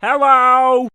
Hello!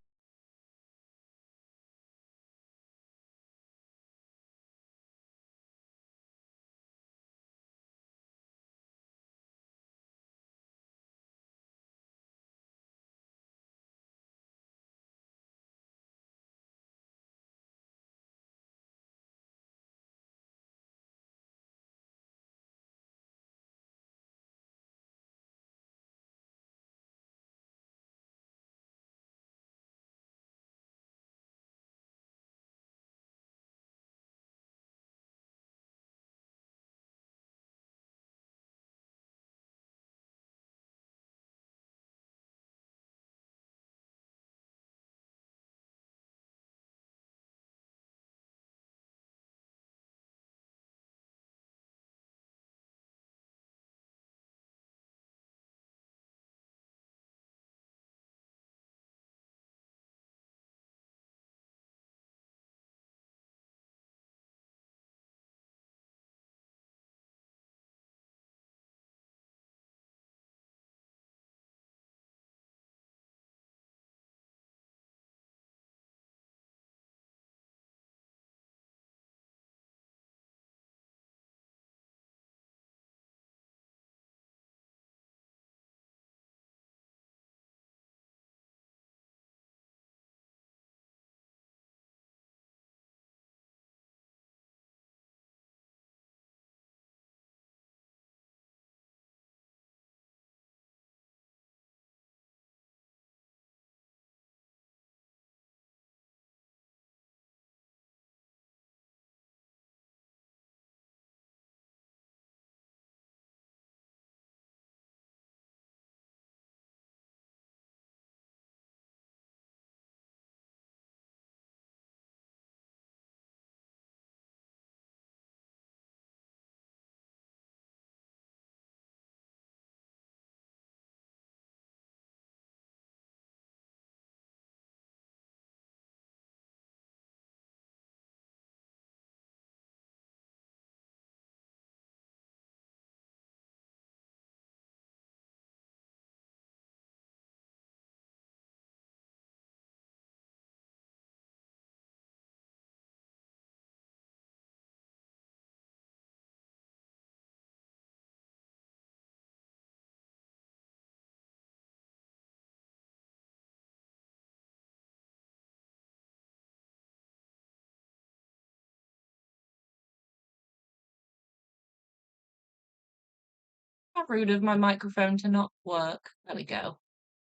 How rude of my microphone to not work. There we go.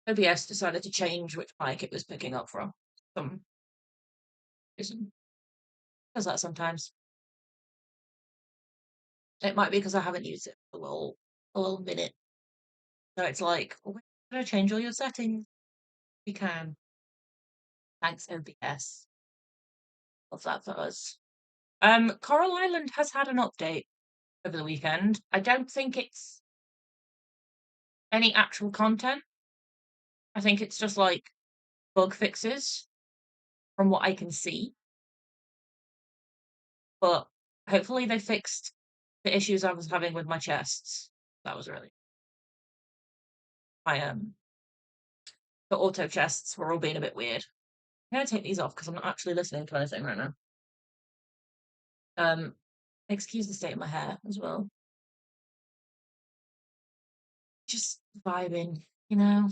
OBS decided to change which mic it was picking up from. Some reason. Does that sometimes. It might be because I haven't used it for a little minute. So it's like, oh, wait, did I change all your settings? You can. Thanks, OBS. Love that for us. Coral Island has had an update over the weekend. I don't think it's any actual content. I think it's just like bug fixes from what I can see. But hopefully they fixed the issues I was having with my chests. That was really my the auto chests were all being a bit weird. I'm gonna take these off because I'm not actually listening to anything right now. Um, excuse the state of my hair as well. Just vibing, you know.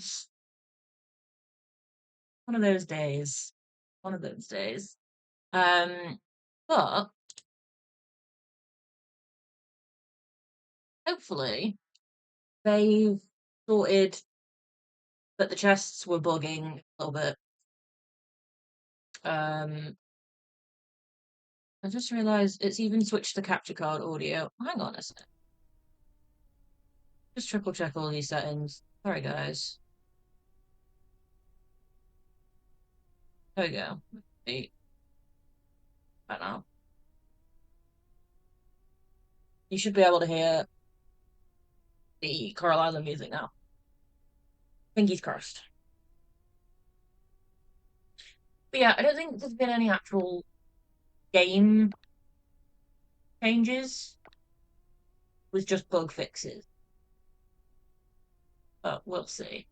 One of those days. One of those days. Um, but hopefully they've sorted that the chests were bugging a little bit. Um, I just realised it's even switched to capture card audio. Hang on a sec. Just triple check all these settings. Sorry, guys. There we go. Wait, right now. You should be able to hear the Coral Island music now. Fingers crossed. But yeah, I don't think there's been any actual game changes. It was just bug fixes. But we'll see.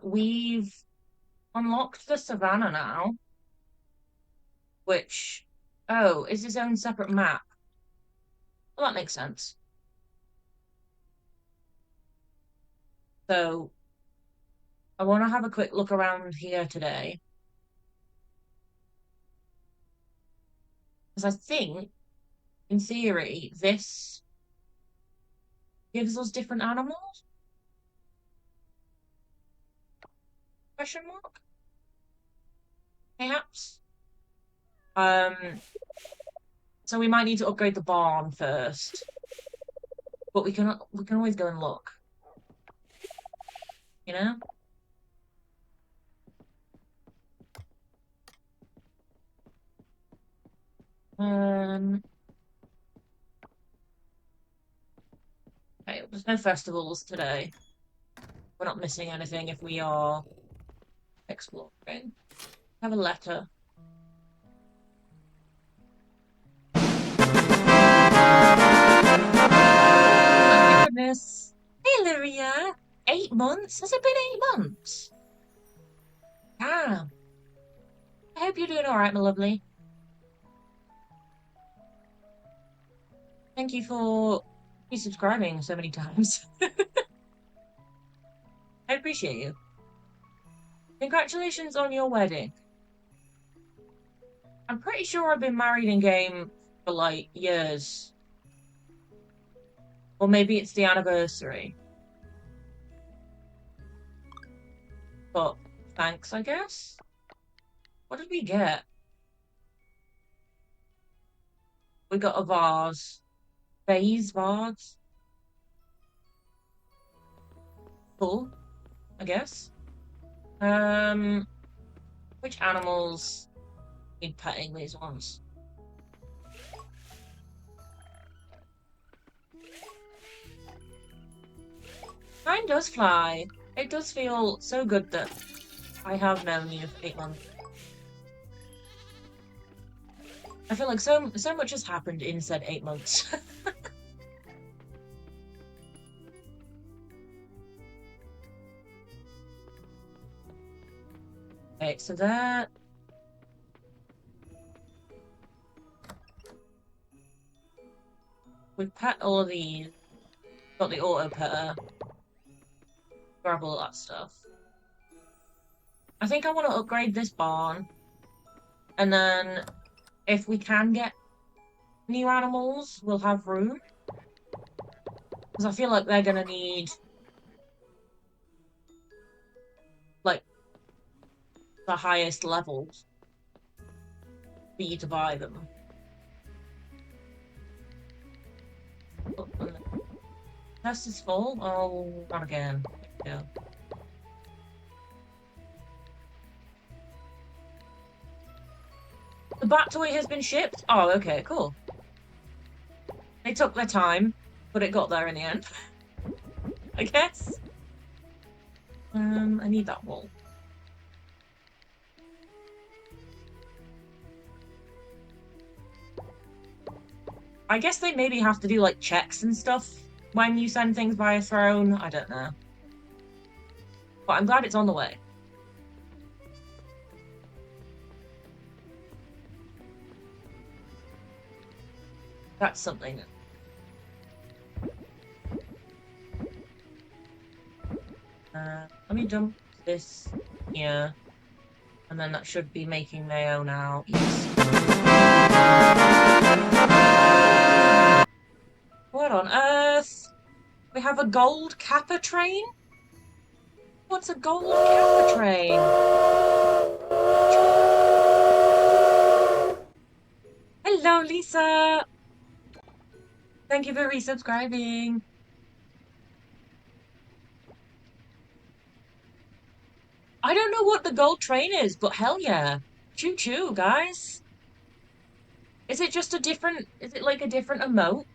We've unlocked the savannah now, which, oh, is its own separate map. Well, that makes sense. So I want to have a quick look around here today. Because I think, in theory, this gives us different animals? Question mark? Perhaps? Um, so we might need to upgrade the barn first. But we can always go and look. You know? Um, okay, there's no festivals today. We're not missing anything if we are exploring. Have a letter. Oh my goodness. Hey, Lyria. 8 months? Has it been 8 months? Damn. I hope you're doing all right, my lovely. Thank you for resubscribing so many times. I appreciate you. Congratulations on your wedding. I'm pretty sure I've been married in game for like years. Or maybe it's the anniversary. But thanks, I guess. What did we get? We got a vase. Vase? Cool, I guess. Um, which animals need petting these ones? Mine does fly. It does feel so good that I have known you for 8 months. I feel like so much has happened in said 8 months. Okay, so that we pet all of these. Got the auto petter. Grab all that stuff. I think I want to upgrade this barn. And then if we can get new animals, we'll have room. Because I feel like they're gonna need like the highest levels for you to buy them. Oh, test is full. Oh, not again. Yeah. The bat toy has been shipped. Oh, okay, cool. They took their time, but it got there in the end. I guess. I need that wool. I guess they maybe have to do like checks and stuff when you send things via Throne. I don't know. But I'm glad it's on the way. That's something. Let me dump this here. And then that should be making mayo now. Yes. What on earth? We have a gold kappa train? What's a gold kappa train? Hello, Lisa! Thank you for resubscribing. I don't know what the gold train is, but hell yeah. Choo choo, guys. Is it just a different, is it like a different emote?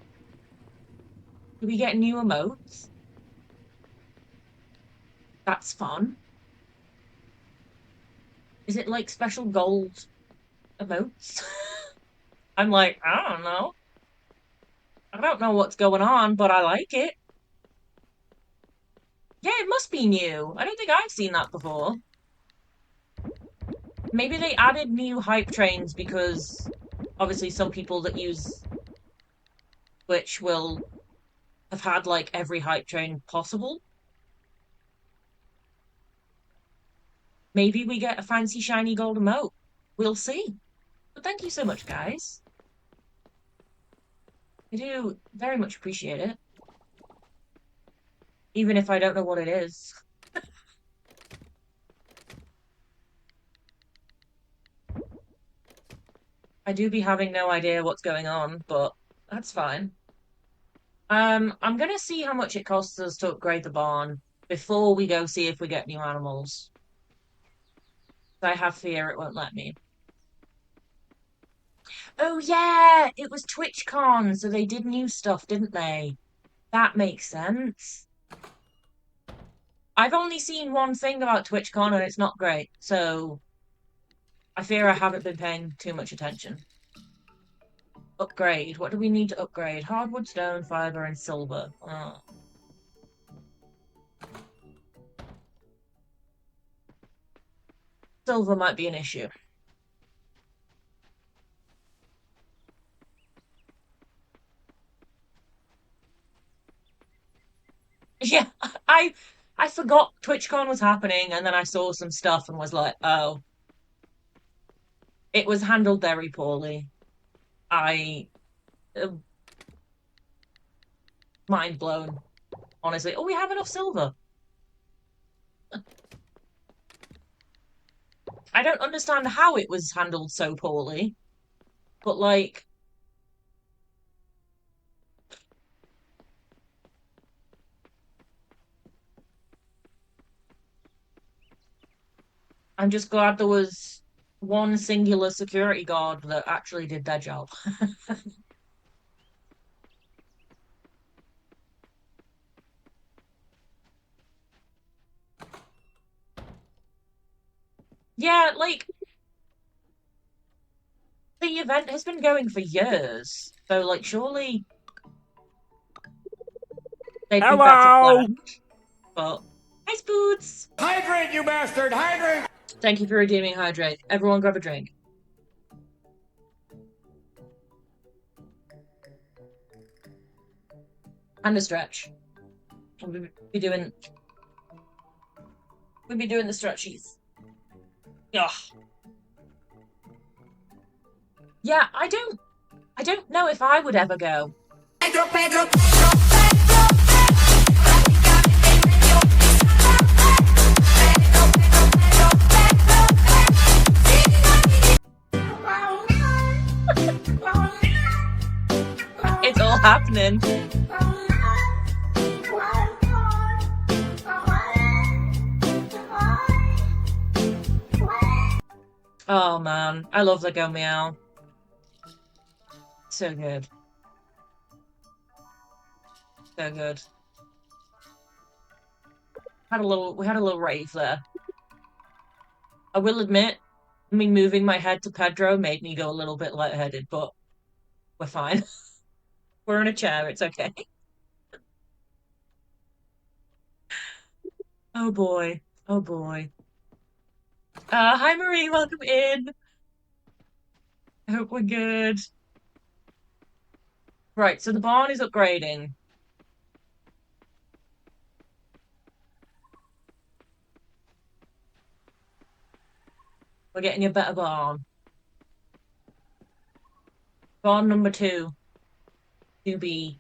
Do we get new emotes? That's fun. Is it like special gold emotes? I'm like, I don't know. I don't know what's going on, but I like it. Yeah, it must be new. I don't think I've seen that before. Maybe they added new hype trains because obviously some people that use Twitch will have had like every hype train possible. Maybe we get a fancy shiny gold emote. We'll see. But thank you so much, guys. I do very much appreciate it. Even if I don't know what it is. I do be having no idea what's going on, but that's fine. I'm gonna see how much it costs us to upgrade the barn before we go see if we get new animals. I have fear it won't let me. Oh yeah, it was TwitchCon, so they did new stuff, didn't they? That makes sense. I've only seen one thing about TwitchCon and it's not great, so I fear I haven't been paying too much attention. Upgrade. What do we need to upgrade? Hardwood, stone, fiber, and silver. Oh. Silver might be an issue. Yeah, I I forgot TwitchCon was happening, and then I saw some stuff and was like, oh, it was handled very poorly. I uh, mind blown, honestly. Oh, we have enough silver. I don't understand how it was handled so poorly, but like, I'm just glad there was one singular security guard that actually did their job. Yeah, like the event has been going for years, so like surely they'd be better Hello! planned. But nice boots. Hydrate, you bastard! Hydrate! Thank you for redeeming hydrate. Everyone grab a drink. And a stretch. We'll be doing the stretchies. Ugh. Yeah, I don't know if I would ever go. Pedro, Pedro, It's all happening. Oh man, I love the Go Meow. So good. So good. We had a little rave there. I will admit, me moving my head to Pedro made me go a little bit lightheaded, but we're fine. We're in a chair, it's okay. Oh boy. Oh boy. Hi Marie, welcome in. I hope we're good. Right, so the barn is upgrading. We're getting a better barn. Barn number 2 to be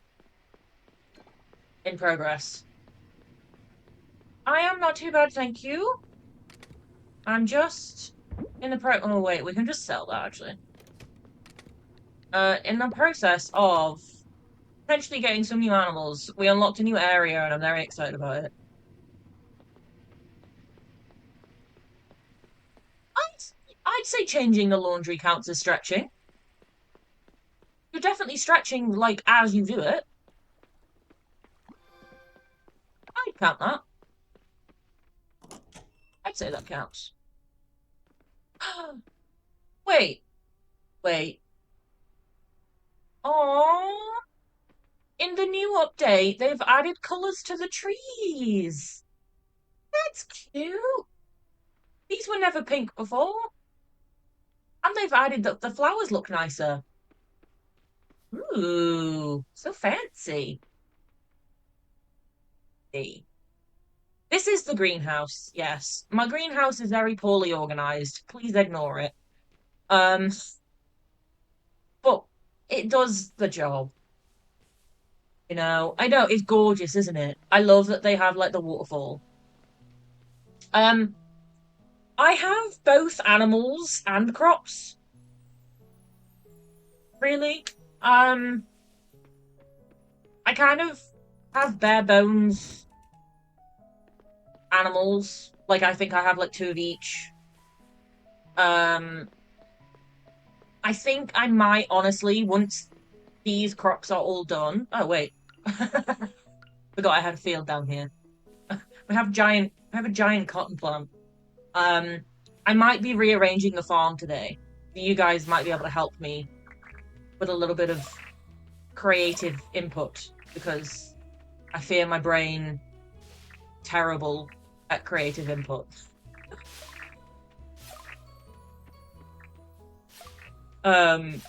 in progress. I am not too bad, thank you. I'm just in the oh wait, we can just sell that actually. In the process of potentially getting some new animals. We unlocked a new area and I'm very excited about it. I'd say changing the laundry counts as stretching. You're definitely stretching like as you do it. I'd count that. I'd say that counts. Wait, wait. Oh, in the new update, they've added colors to the trees. That's cute. These were never pink before. And they've added that the flowers look nicer. Ooh, so fancy. This is the greenhouse, yes. My greenhouse is very poorly organized. Please ignore it. Um, but it does the job. You know, I know it's gorgeous, isn't it? I love that they have like the waterfall. Um, I have both animals and crops. Really. Um, I kind of have bare bones animals. Like I think I have like two of each. Um, I think I might honestly, once these crops are all done. Oh wait. Forgot I had a field down here. We have a giant cotton plant. Um, I might be rearranging the farm today. You guys might be able to help me with a little bit of creative input because I fear my brain terrible at creative input. Um,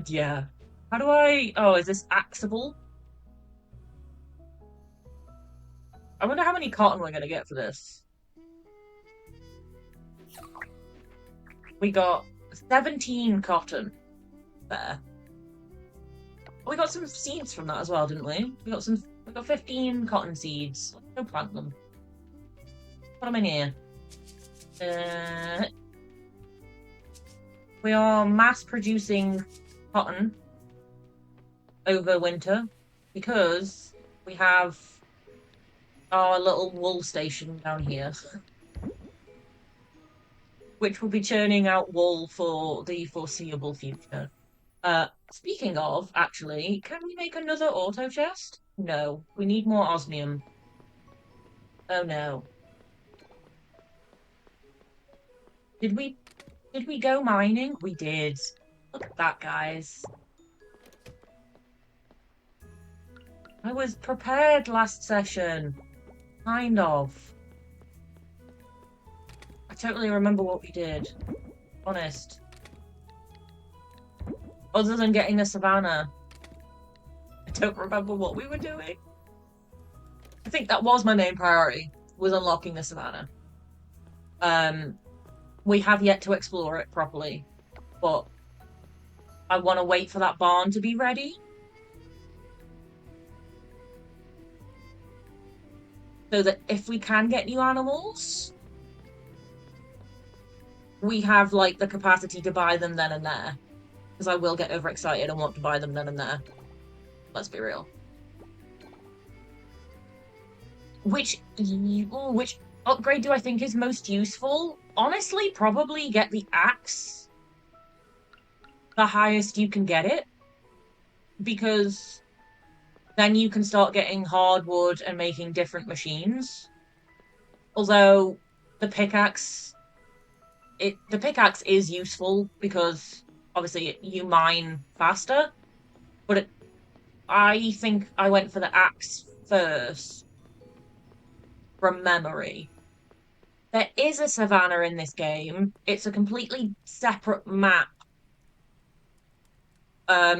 yeah. How do I? Oh, is this axable? I wonder how many cotton we're gonna get for this. We got 17 cotton there. We got some seeds from that as well, didn't we? We got 15 cotton seeds. Let's go plant them. Put them in here. We are mass producing cotton over winter because we have our little wool station down here, which will be churning out wool for the foreseeable future. Speaking of, actually, can we make another auto chest? No, we need more osmium. Oh no. Did we go mining? We did. Look at that, guys. I was prepared last session. Kind of. I totally remember what we did. Honest. Other than getting the savannah. I don't remember what we were doing. I think that was my main priority, was unlocking the savannah. We have yet to explore it properly, but I want to wait for that barn to be ready. So that if we can get new animals, we have like the capacity to buy them then and there. Because I will get overexcited and want to buy them then and there. Let's be real. Which upgrade do I think is most useful? Honestly, probably get the axe. The highest you can get it. Because then you can start getting hardwood and making different machines. Although the pickaxe is useful because obviously you mine faster, but I think I went for the axe first from memory. There is a savannah in this game. It's a completely separate map.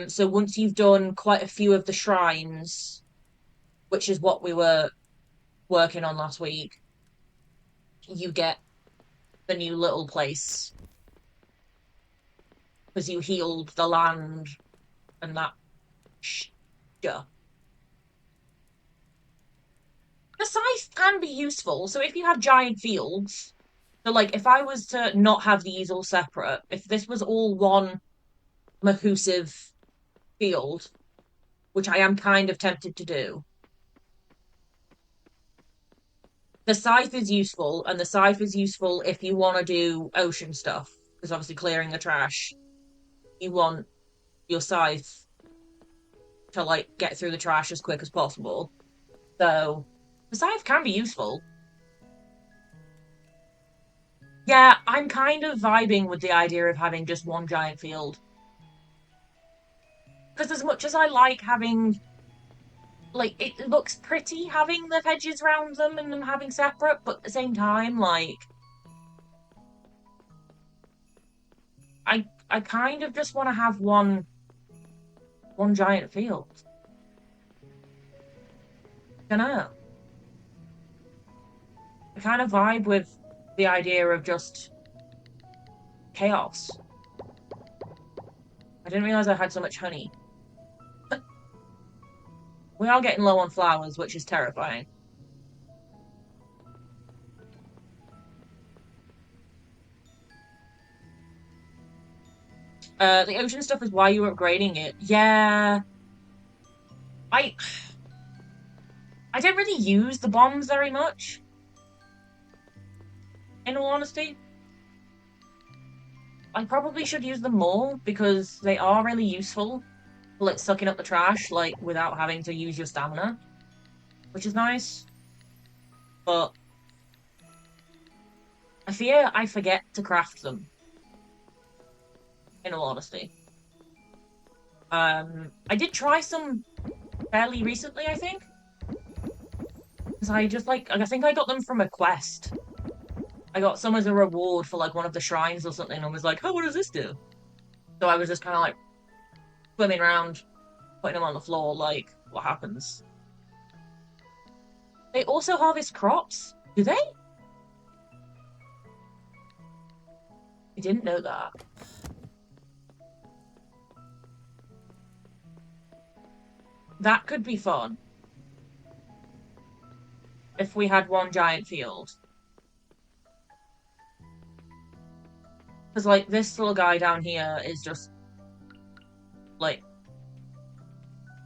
So once you've done quite a few of the shrines, which is what we were working on last week, you get the new little place. Because you healed the land and that stuff. The scythe can be useful. So if you have giant fields, so like if I was to not have these all separate, if this was all one Mahusive field, which I am kind of tempted to do, the scythe is useful, and the scythe is useful if you want to do ocean stuff, because obviously clearing the trash, you want your scythe to like get through the trash as quick as possible. So the scythe can be useful. Yeah, I'm kind of vibing with the idea of having just one giant field. Because as much as I like having like, it looks pretty having the hedges around them and them having separate, but at the same time, like, I kind of just want to have one giant field. I don't know. I kind of vibe with the idea of just chaos. I didn't realize I had so much honey. We are getting low on flowers, which is terrifying. The ocean stuff is why you were upgrading it. Yeah. I I don't really use the bombs very much, in all honesty. I probably should use them more because they are really useful for like sucking up the trash, like without having to use your stamina, which is nice. But I fear I forget to craft them, in all honesty. I did try some fairly recently, I think. Because I just like I think I got them from a quest. I got some as a reward for like one of the shrines or something, and I was like, oh, what does this do? So I was just kind of like swimming around, putting them on the floor, like, what happens? They also harvest crops? Do they? I didn't know that. That could be fun. If we had one giant field. Because, like, this little guy down here is just, like,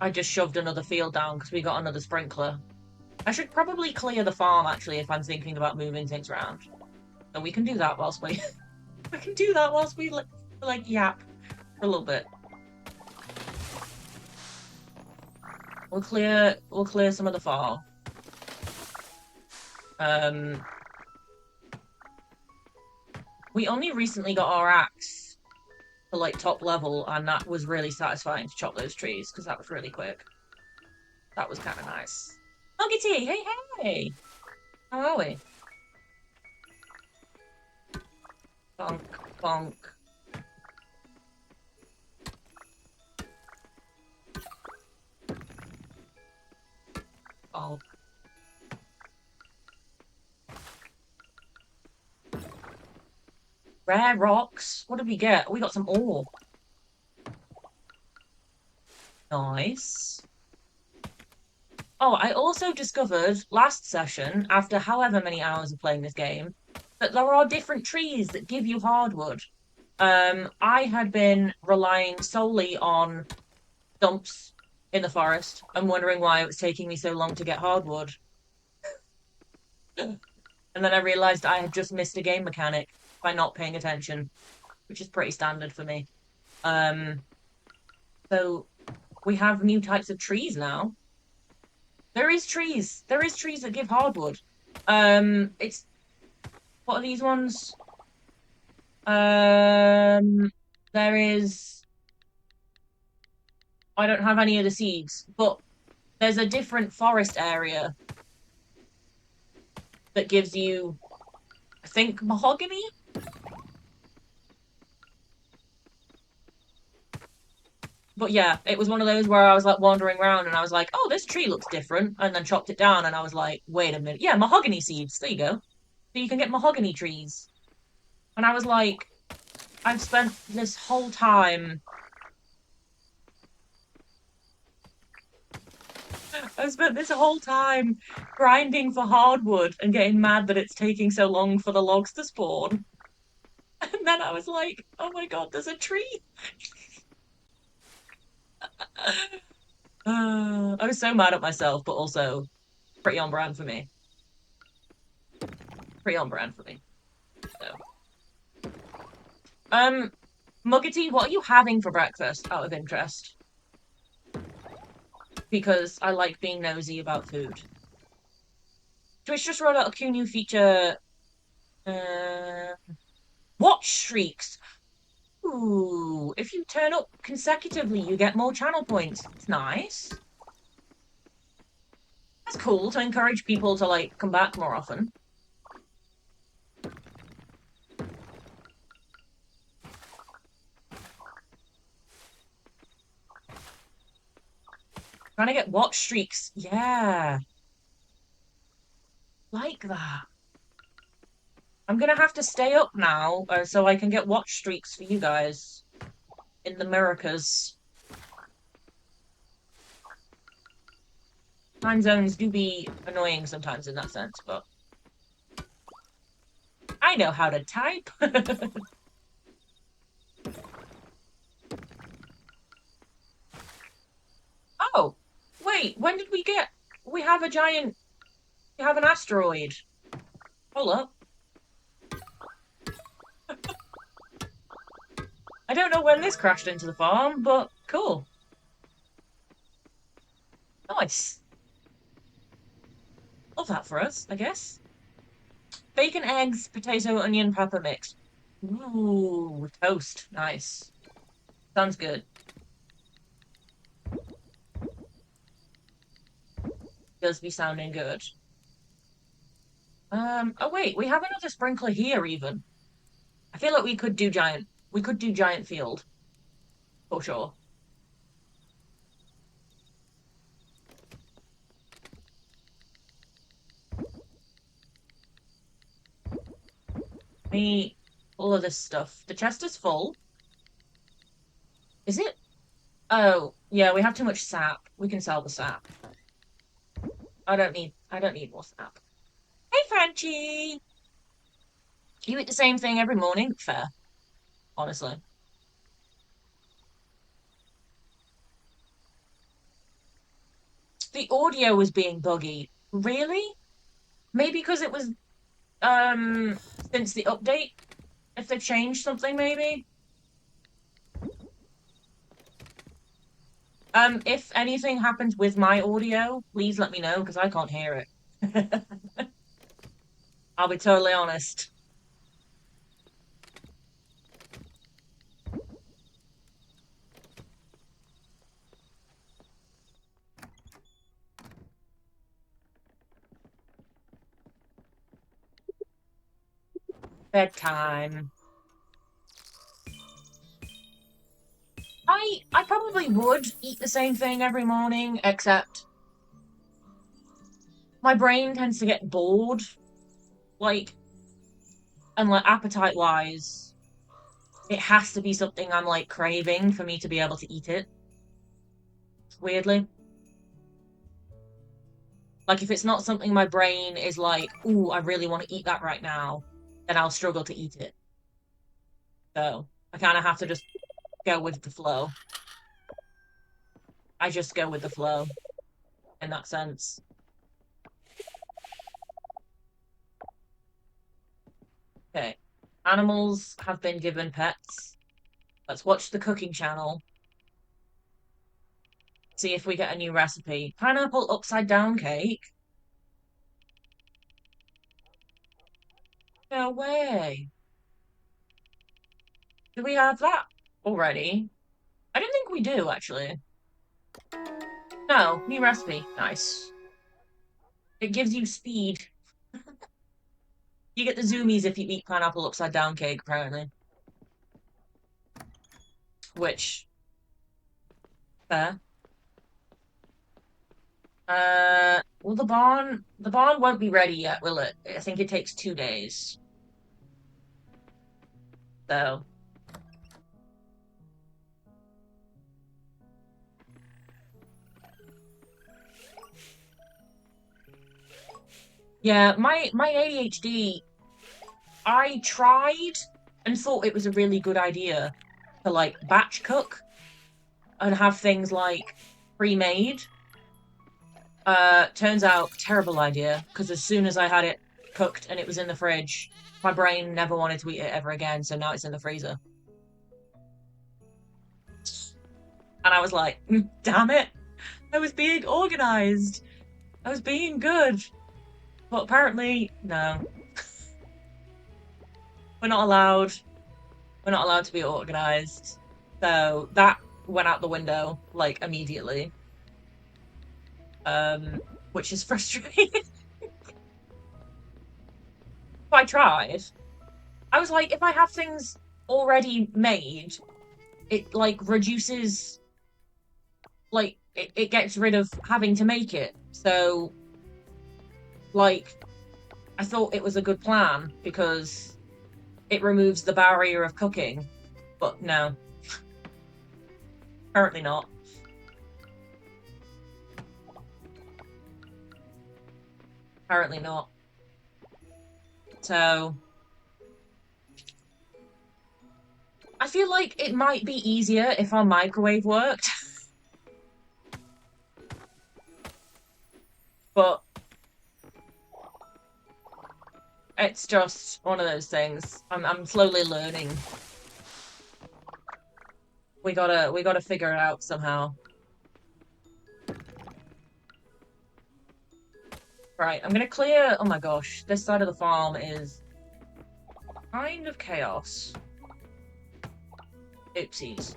I just shoved another field down because we got another sprinkler. I should probably clear the farm, actually, if I'm thinking about moving things around. And we can do that whilst we... we can do that whilst we, like, yap for a little bit. We'll clear some of the farm. We only recently got our axe to like top level, and that was really satisfying to chop those trees because that was really quick. That was kind of nice. Muggety, hey, hey! How are we? Bonk, bonk. Bonk. Rare rocks. What did we get? We got some ore. Nice. Oh, I also discovered last session, after however many hours of playing this game, that there are different trees that give you hardwood. I had been relying solely on stumps in the forest and wondering why it was taking me so long to get hardwood. And then I realized I had just missed a game mechanic by not paying attention, which is pretty standard for me. So we have new types of trees now. There is trees. There is trees that give hardwood. It's what are these ones? There is. I don't have any of the seeds, but there's a different forest area that gives you, I think, mahogany. But yeah, it was one of those where I was like wandering around and I was like, oh, this tree looks different, and then chopped it down and I was like, wait a minute. Yeah, mahogany seeds. There you go. So you can get mahogany trees. And I was like, I've spent this whole time. I've spent this whole time grinding for hardwood and getting mad that it's taking so long for the logs to spawn. And then I was like, oh my god, there's a tree. I was so mad at myself, but also pretty on brand for me. Pretty on brand for me. So. Muggety, what are you having for breakfast out of interest? Because I like being nosy about food. Twitch just rolled out a cool new feature. Watch streaks. Ooh, if you turn up consecutively, you get more channel points. It's nice. That's cool to encourage people to, like, come back more often. Trying to get watch streaks. Yeah. Like that. I'm gonna have to stay up now so I can get watch streaks for you guys in the Americas. Time zones do be annoying sometimes in that sense, but I know how to type. Oh, wait, when did we get... We have a giant... We have an asteroid. Hold up. I don't know when this crashed into the farm, but cool. Nice. Love that for us, I guess. Bacon, eggs, potato, onion, pepper mix. Ooh, toast. Nice. Sounds good. Does be sounding good. Oh wait, we have another sprinkler here even. I feel like we could do giant field. For sure. Me, all of this stuff. The chest is full. Is it? Oh, yeah, we have too much sap. We can sell the sap. I don't need more sap. Hey, Frenchie! You eat the same thing every morning? Fair, honestly. The audio was being buggy. Really? Maybe because it was, um, since the update? If they've changed something, maybe? If anything happens with my audio, please let me know, because I can't hear it. I'll be totally honest. Bedtime. I probably would eat the same thing every morning, except my brain tends to get bored, like, and like appetite wise, it has to be something I'm like craving for me to be able to eat it. Weirdly. Like if it's not something my brain is like, ooh, I really want to eat that right now, then I'll struggle to eat it. So I kind of have to just go with the flow. I just go with the flow in that sense. Okay. Animals have been given pets. Let's watch the cooking channel. See if we get a new recipe. Pineapple upside down cake? No way. Do we have that already? I don't think we do, actually. No, new recipe. Nice. It gives you speed. You get the zoomies if you eat pineapple upside down cake, apparently. Which, fair. Well, the barn won't be ready yet, will it? I think it takes 2 days. So, yeah, my ADHD, I tried and thought it was a really good idea to like batch cook and have things like pre-made. Turns out terrible idea because as soon as I had it cooked and it was in the fridge, my brain never wanted to eat it ever again, so now it's in the freezer. And I was like, damn it, I was being organized. I was being good. But apparently, no. We're not allowed. We're not allowed to be organized. So that went out the window, like, immediately. Um, which is frustrating. I tried. I was like, if I have things already made, it like reduces, like it gets rid of having to make it. So, like, I thought it was a good plan because it removes the barrier of cooking, but no, apparently not. Apparently not. So, I feel like it might be easier if our microwave worked, but it's just one of those things. I'm slowly learning. We gotta figure it out somehow. Right, I'm gonna clear. Oh my gosh, this side of the farm is kind of chaos. Oopsies.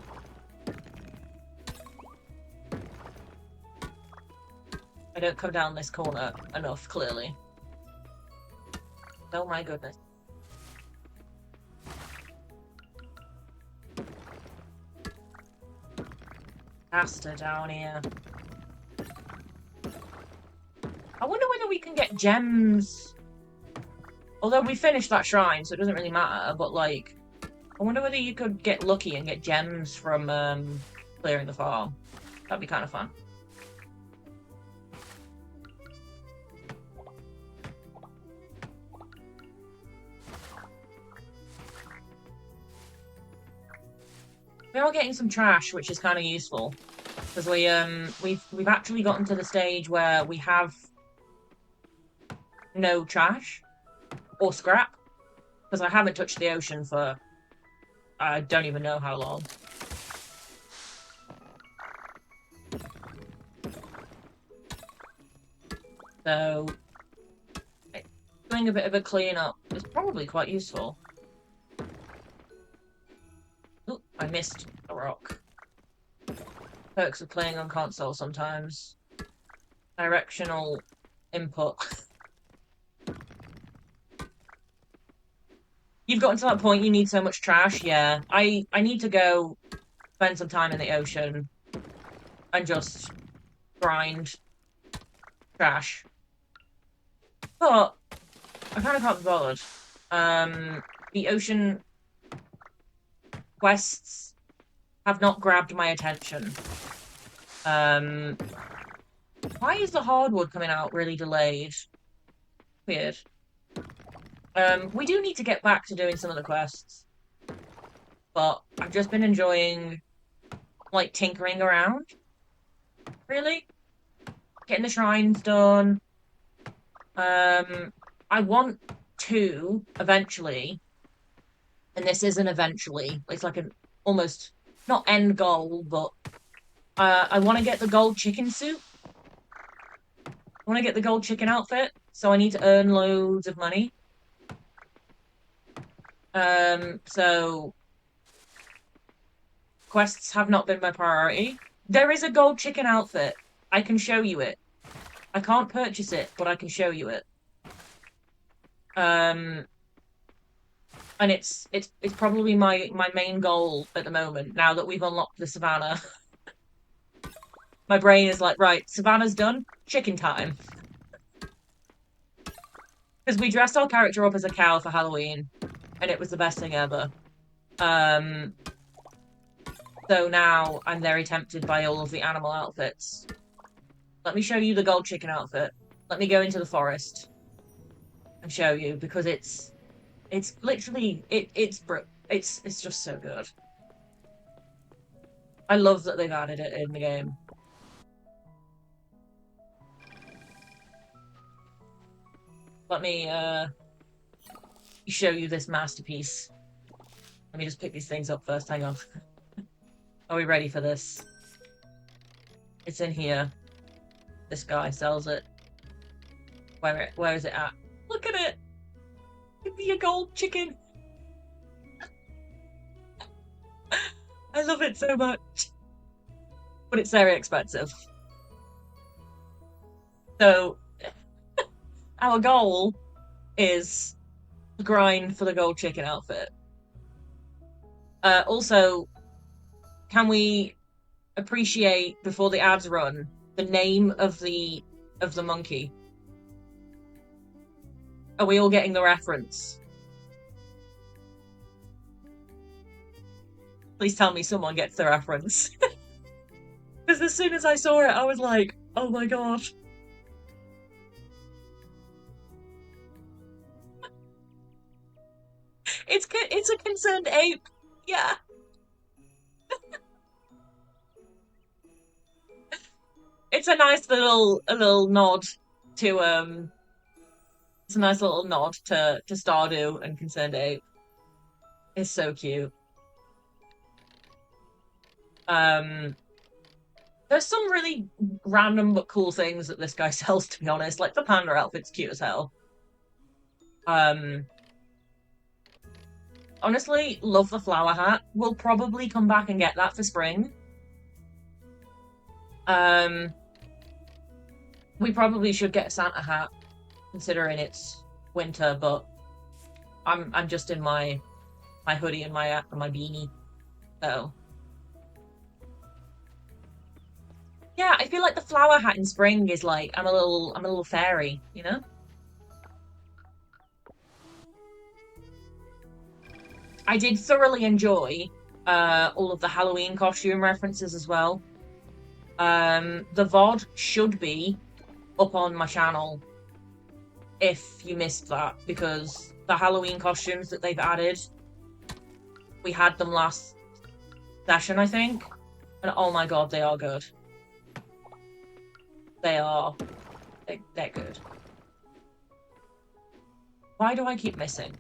I don't come down this corner enough, clearly. Oh my goodness. Pasta down here. I wonder whether we can get gems. Although we finished that shrine, so it doesn't really matter, but like, I wonder whether you could get lucky and get gems from clearing the farm. That'd be kind of fun. We are getting some trash, which is kind of useful because we've actually gotten to the stage where we have no trash or scrap because I haven't touched the ocean for I don't even know how long. So doing a bit of a cleanup is probably quite useful. Ooh, I missed a rock. Perks of playing on console sometimes. Directional input. You've gotten to that point you need so much trash, yeah. I need to go spend some time in the ocean and just grind trash. But I kind of can't be bothered. The ocean quests have not grabbed my attention. Why is the hardwood coming out really delayed? Weird. We do need to get back to doing some of the quests, but I've just been enjoying, like, tinkering around, really. Getting the shrines done. I want to, eventually, and this isn't eventually, it's like an almost, not end goal, but I want to get the gold chicken suit. I want to get the gold chicken outfit, so I need to earn loads of money. So quests have not been my priority. There is a gold chicken outfit. I can show you it. I can't purchase it, but I can show you it. And it's probably my main goal at the moment, now that we've unlocked the savannah. My brain is like, right, savannah's done, chicken time. Because we dressed our character up as a cow for Halloween, and it was the best thing ever. So now I'm very tempted by all of the animal outfits. Let me show you the gold chicken outfit. Let me go into the forest and show you, because it's literally it's just so good. I love that they've added it in the game. Let me show you this masterpiece. Let me just pick these things up first. Hang on. Are we ready for this? It's in here. This guy sells it. Where is it at? Look at it! Give me a gold chicken! I love it so much. But it's very expensive. So our goal is to grind for the gold chicken outfit. Also, can we appreciate before the ads run the name of the monkey? Are we all getting the reference? Please tell me someone gets the reference. Because as soon as I saw it, I was like, oh my god. It's a concerned ape. Yeah. It's a nice little nod to it's a nice little nod to Stardew and Concerned Ape. It's so cute. Um there's some really random but cool things that this guy sells, to be honest. Like the panda outfit's cute as hell. Um Honestly, love the flower hat. We'll probably come back and get that for spring. Um we probably should get a Santa hat considering it's winter, but I'm just in my hoodie and my beanie. So yeah, I feel like the flower hat in spring is like I'm a little fairy, you know? I did thoroughly enjoy all of the Halloween costume references as well. The VOD should be up on my channel if you missed that, because the Halloween costumes that they've added, we had them last session, I think, and oh my god, they are good. They are. They're good. Why do I keep missing?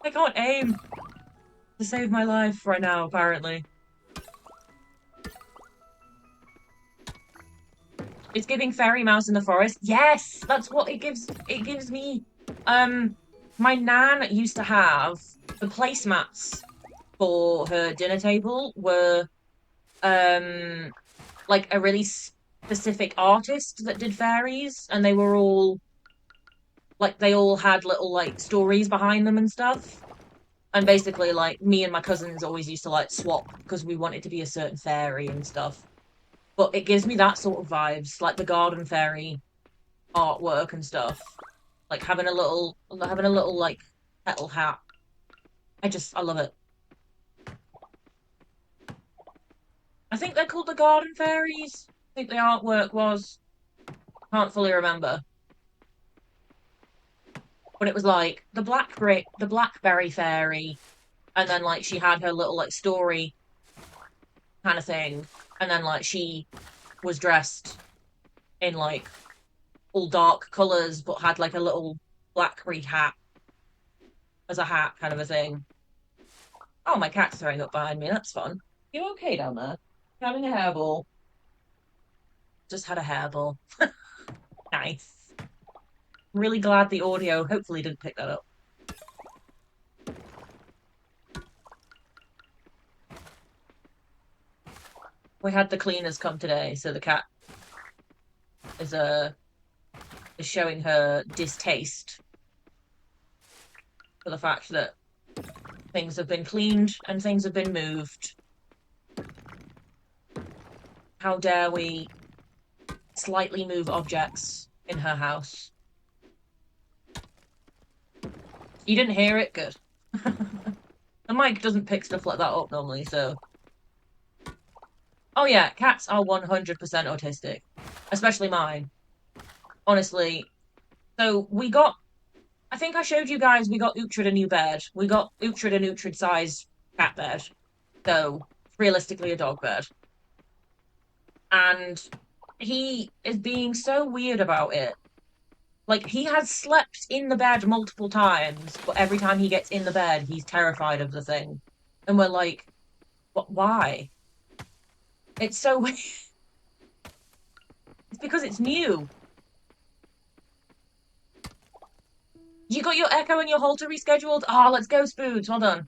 I can't aim to save my life right now, apparently. It's giving fairy mouse in the forest. Yes, that's what it gives. It gives me. My nan used to have the placemats for her dinner table were like a really specific artist that did fairies, and they were all like they all had little like stories behind them and stuff. And basically, like me and my cousins always used to like swap because we wanted to be a certain fairy and stuff. But it gives me that sort of vibes, like the garden fairy artwork and stuff. Like having a little like petal hat. I love it. I think they're called the garden fairies. I think the artwork was. Can't fully remember. But it was like the blackberry fairy, and then like she had her little like story kind of thing, and then like she was dressed in like all dark colours, but had like a little blackberry hat as a hat kind of a thing. Oh, my cat's throwing up behind me. That's fun. You okay down there? Having a hairball. Just had a hairball. Nice. I'm really glad the audio hopefully didn't pick that up. We had the cleaners come today, so the cat is is showing her distaste for the fact that things have been cleaned and things have been moved. How dare we slightly move objects in her house? You didn't hear it? Good. The mic doesn't pick stuff like that up normally, so. Oh yeah, cats are 100% autistic. Especially mine. Honestly. So I think I showed you guys we got Uhtred a new bed. We got Uhtred an Uhtred size cat bed. So, realistically a dog bed. And he is being so weird about it. Like, he has slept in the bed multiple times, but every time he gets in the bed, he's terrified of the thing. And we're like, what? Why? It's so weird. It's because it's new. You got your Echo and your Halter rescheduled? Ah, let's go, Spoods. Well done.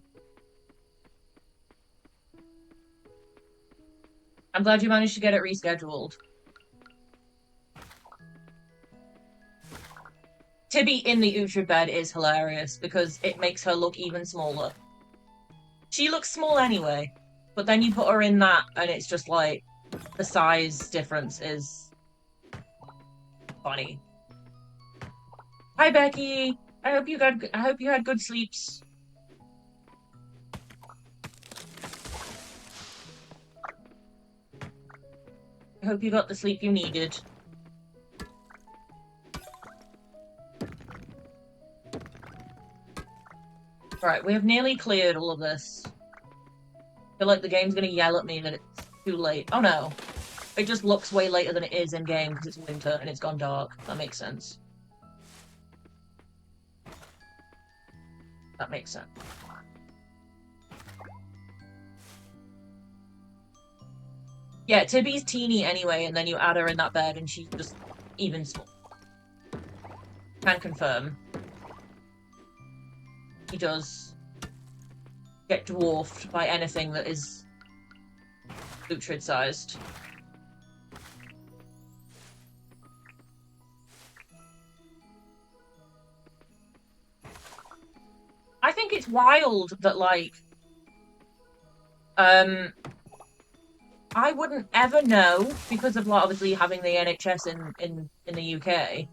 I'm glad you managed to get it rescheduled. Tibby in the Uhtred bed is hilarious because it makes her look even smaller. She looks small anyway, but then you put her in that and it's just like the size difference is funny. Hi Becky. I hope you had good sleeps. I hope you got the sleep you needed. Right, we have nearly cleared all of this. I feel like the game's gonna yell at me that it's too late. Oh no. It just looks way later than it is in game because it's winter and it's gone dark. That makes sense. That makes sense. Yeah, Tibby's teeny anyway, and then you add her in that bed and she's just even small. Can confirm. He does get dwarfed by anything that is Uhtred sized. I think it's wild that like I wouldn't ever know because of like obviously having the NHS in the UK.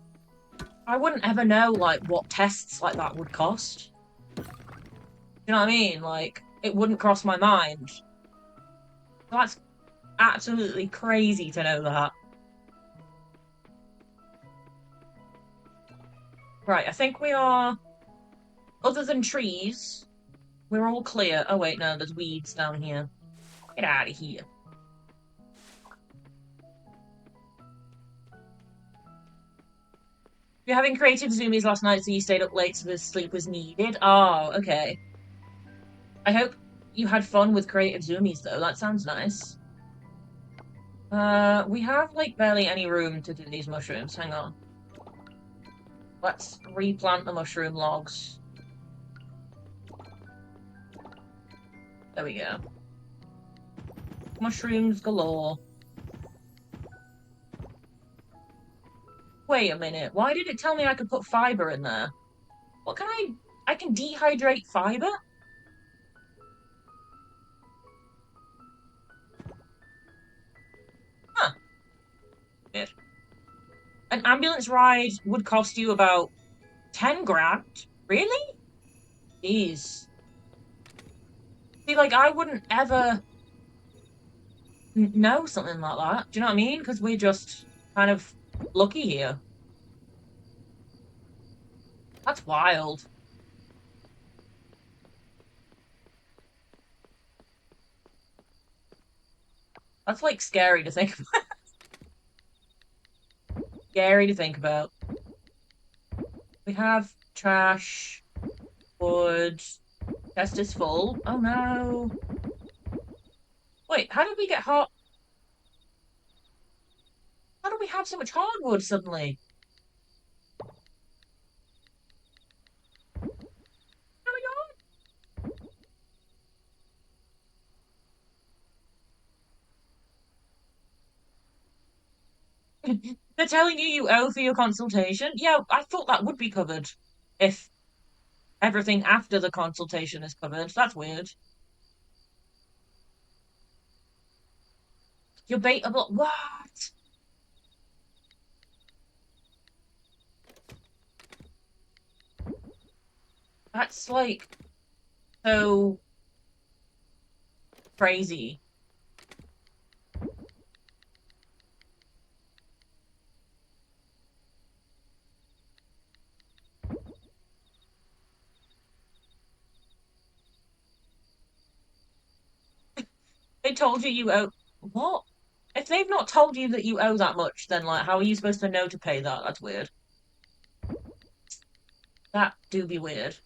I wouldn't ever know like what tests like that would cost. You know what I mean? Like it wouldn't cross my mind. That's absolutely crazy to know that. Right, I think we are, other than trees, we're all clear. Oh wait, no, there's weeds down here. Get out of here. You're having creative zoomies last night, so you stayed up late so the sleep was needed? Oh, okay. I hope you had fun with creative zoomies, though. That sounds nice. We have, like, barely any room to do these mushrooms. Hang on. Let's replant the mushroom logs. There we go. Mushrooms galore. Wait a minute. Why did it tell me I could put fiber in there? What can I can dehydrate fiber? Huh. Weird. An ambulance ride would cost you about 10 grand? Really? Jeez. See, like, I wouldn't ever know something like that. Do you know what I mean? Because we're just kind of lucky here. That's wild. That's, like, scary to think about. Scary to think about. We have trash, wood, chest is full. Oh no. Wait, how did we get hot? How do we have so much hardwood suddenly? Oh my God. They're telling you owe for your consultation? Yeah, I thought that would be covered if everything after the consultation is covered. That's weird. Your beta block. What? That's like so crazy. They told you owe. What? If they've not told you that you owe that much, then like, how are you supposed to know to pay that? That's weird. That do be weird.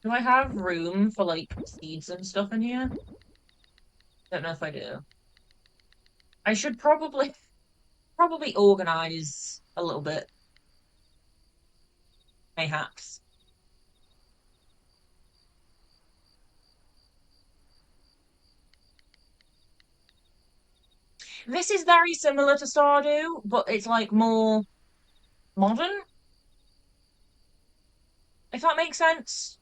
Do I have room for like seeds and stuff in here? Don't know if I do. I should probably organize a little bit, mayhaps. This is very similar to Stardew, but it's like more modern, if that makes sense.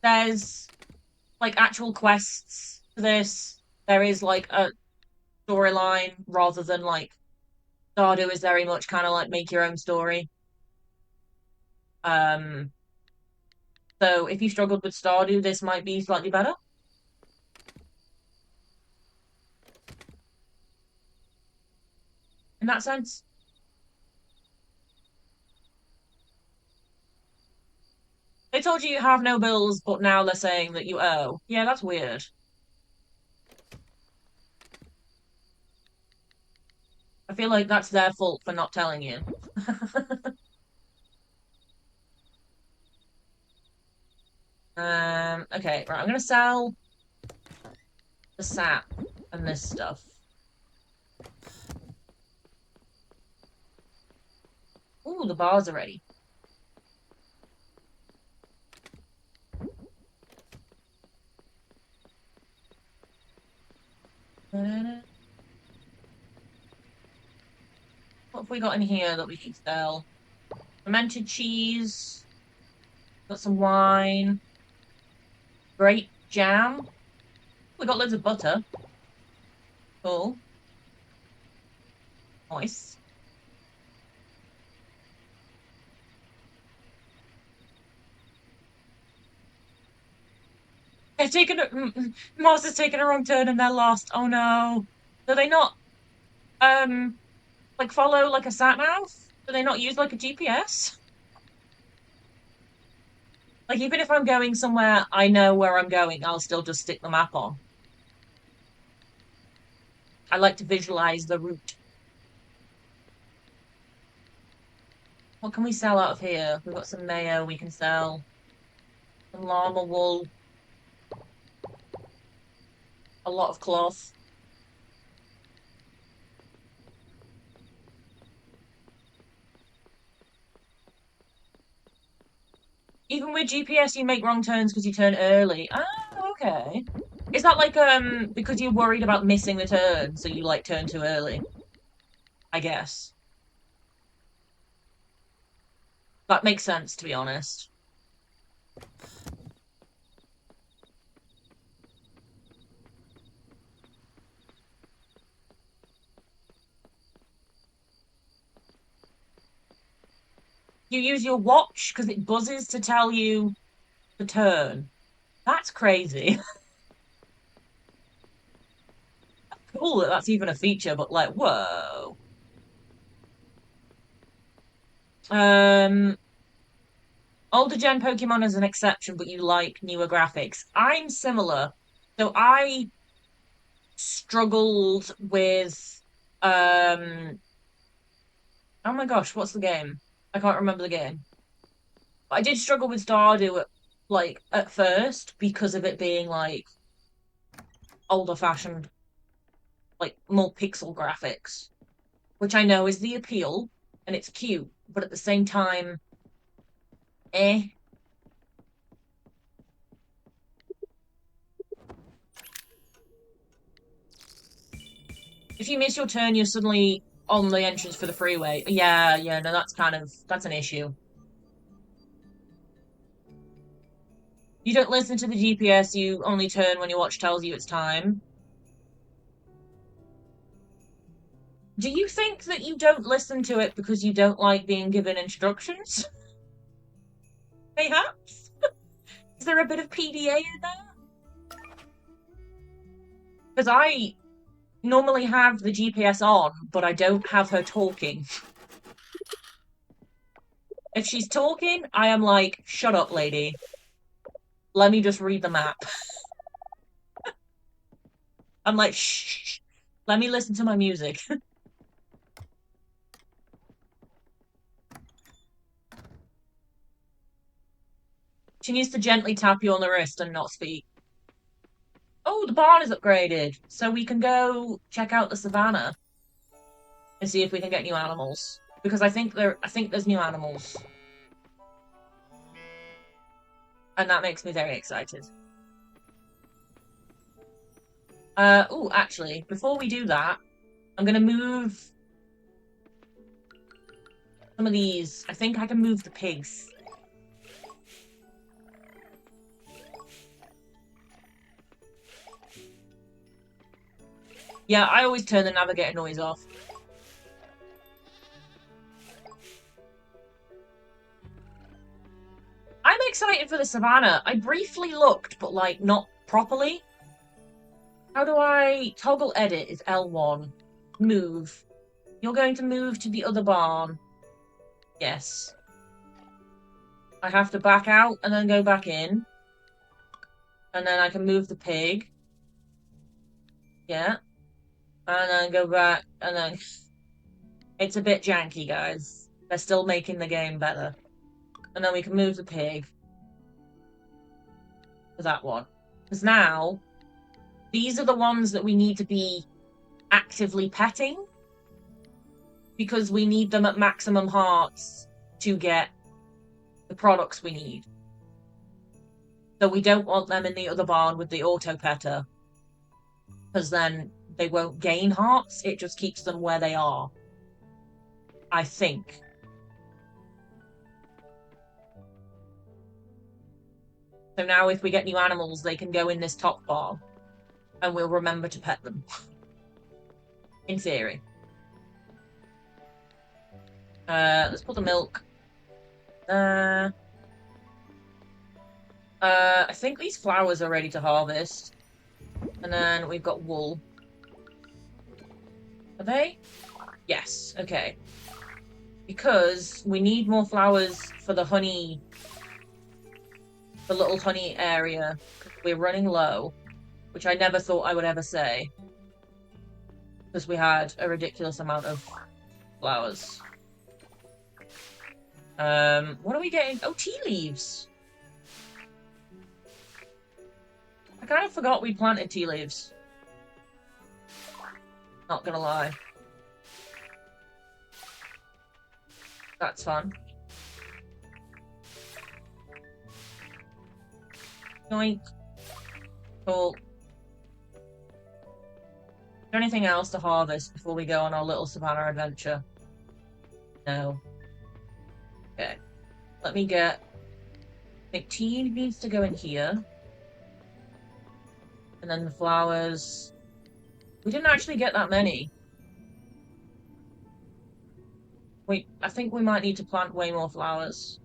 There's like actual quests for this. There is like a storyline rather than like Stardew is very much kind of like make your own story. Um, so if you struggled with Stardew, this might be slightly better in that sense. They told you have no bills, but now they're saying that you owe. Yeah, that's weird. I feel like that's their fault for not telling you. Okay, right, I'm gonna sell the sap and this stuff. Ooh, the bars are ready. What have we got in here that we can sell? Fermented cheese. Got some wine. Grape jam. We got loads of butter. Cool. Nice. They're taking Mars has taken a wrong turn and they're lost. Oh no. Do they not like follow like a sat nav? Do they not use like a GPS? Like even if I'm going somewhere I know where I'm going, I'll still just stick the map on. I like to visualize the route. What can we sell out of here? We've got some mayo we can sell. Some llama wool. A lot of cloth. Even with GPS, you make wrong turns because you turn early. Oh, okay. Is that like because you're worried about missing the turn, so you like turn too early? I guess. That makes sense, to be honest. You use your watch because it buzzes to tell you the turn. That's crazy. Cool that that's even a feature, but like, whoa. Um, Older gen Pokemon is an exception, but you like newer graphics. I'm similar. So I struggled with oh my gosh, what's the game? I can't remember the game. But I did struggle with Stardew at first because of it being like older fashioned, like more pixel graphics, which I know is the appeal and it's cute, but at the same time, eh. If you miss your turn, you're suddenly on the entrance for the freeway. Yeah, yeah, no, that's an issue. You don't listen to the GPS, you only turn when your watch tells you it's time. Do you think that you don't listen to it because you don't like being given instructions? Perhaps? Is there a bit of PDA in there? Because I normally have the GPS on, but I don't have her talking. If she's talking, I am like, shut up, lady. Let me just read the map. I'm like, shh, let me listen to my music. She needs to gently tap you on the wrist and not speak. Oh, the barn is upgraded, so we can go check out the savannah and see if we can get new animals. Because I think there's new animals. And that makes me very excited. Oh, actually, before we do that, I'm gonna move some of these. I think I can move the pigs. Yeah, I always turn the navigator noise off. I'm excited for the savannah. I briefly looked, but like not properly. How do I toggle edit? Is L1. Move. You're going to move to the other barn. Yes. I have to back out and then go back in. And then I can move the pig. Yeah. And then go back and then it's a bit janky, guys. They're still making the game better. And then we can move the pig to that one. Because now these are the ones that we need to be actively petting. Because we need them at maximum hearts to get the products we need. So we don't want them in the other barn with the auto petter. Because then they won't gain hearts. It just keeps them where they are. I think. So now if we get new animals, they can go in this top barn. And we'll remember to pet them. In theory. Let's put the milk. I think these flowers are ready to harvest. And then we've got wool. Are they? Yes, okay. Because we need more flowers for the honey. The little honey area. We're running low. Which I never thought I would ever say. Because we had a ridiculous amount of flowers. What are we getting? Oh, tea leaves. I kind of forgot we planted tea leaves. Not gonna lie. That's fun. Yoink. Cool. Is there anything else to harvest before we go on our little savannah adventure? No. Okay. Let me get... I think tea needs to go in here. And then the flowers... We didn't actually get that many. I think we might need to plant way more flowers.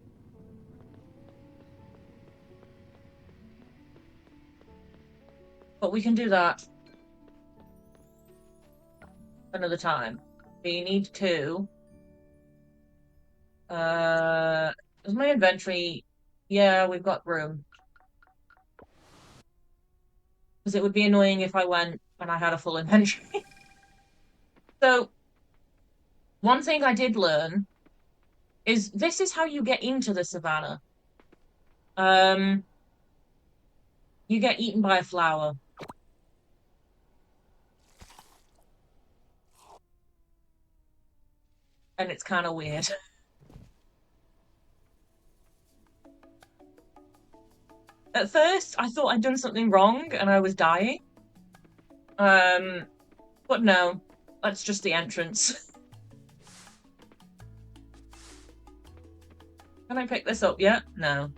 But we can do that another time. We need to... is my inventory... Yeah, we've got room. Because it would be annoying if I went and I had a full inventory. So, one thing I did learn is this is how you get into the savannah. You get eaten by a flower. And it's kind of weird. At first, I thought I'd done something wrong and I was dying. But no, that's just the entrance. Can I pick this up yet? No.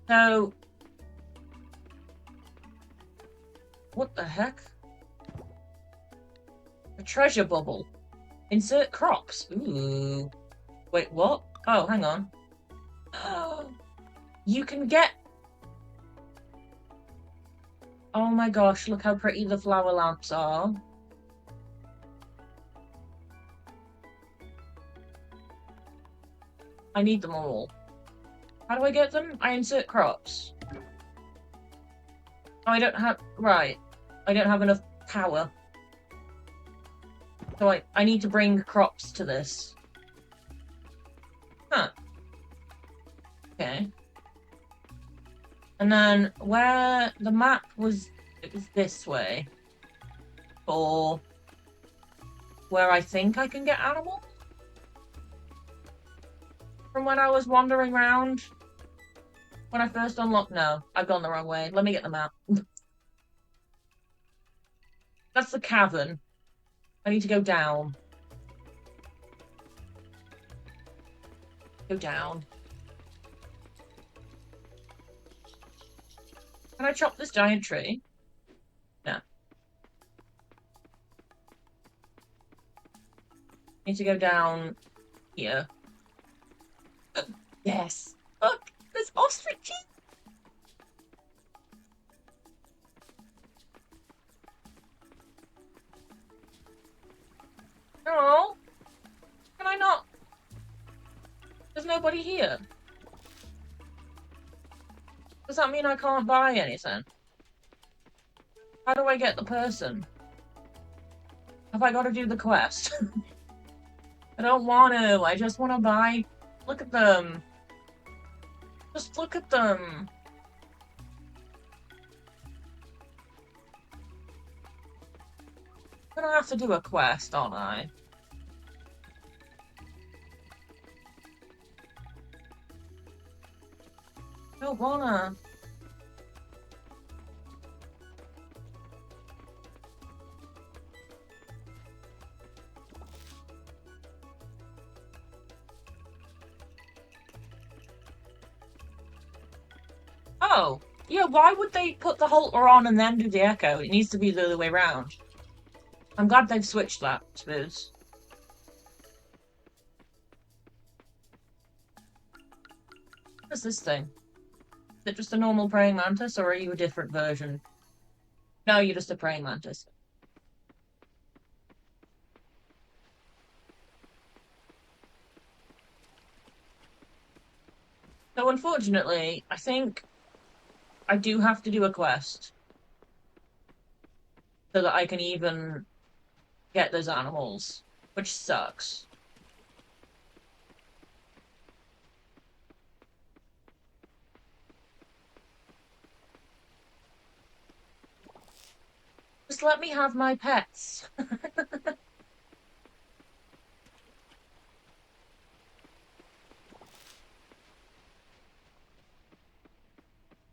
So... What the heck? A treasure bubble. Insert crops. Ooh. Wait, what? Oh, hang on. You can get... Oh my gosh, look how pretty the flower lamps are. I need them all. How do I get them? I insert crops. Oh, I don't have... Right. I don't have enough power. So I need to bring crops to this. Huh. Okay. And then where the map was... It was this way. Or... Where I think I can get animals? From when I was wandering around When I first unlocked... No, I've gone the wrong way. Let me get the map. That's the cavern. I need to go down. Go down. Can I chop this giant tree? No. Need to go down here. Yes. Look, there's ostriches. No. Can I not? There's nobody here. Does that mean I can't buy anything? How do I get the person? Have I got to do the quest? I don't want to. I just want to buy... Look at them. Just look at them. I'm gonna have to do a quest, aren't I? I don't wanna. Oh, yeah, why would they put the halter on and then do the echo? It needs to be the other way around. I'm glad they've switched that, I suppose. What's this thing? Is it just a normal praying mantis, or are you a different version? No, you're just a praying mantis. So unfortunately, I think I do have to do a quest so that I can even get those animals, which sucks. Just let me have my pets.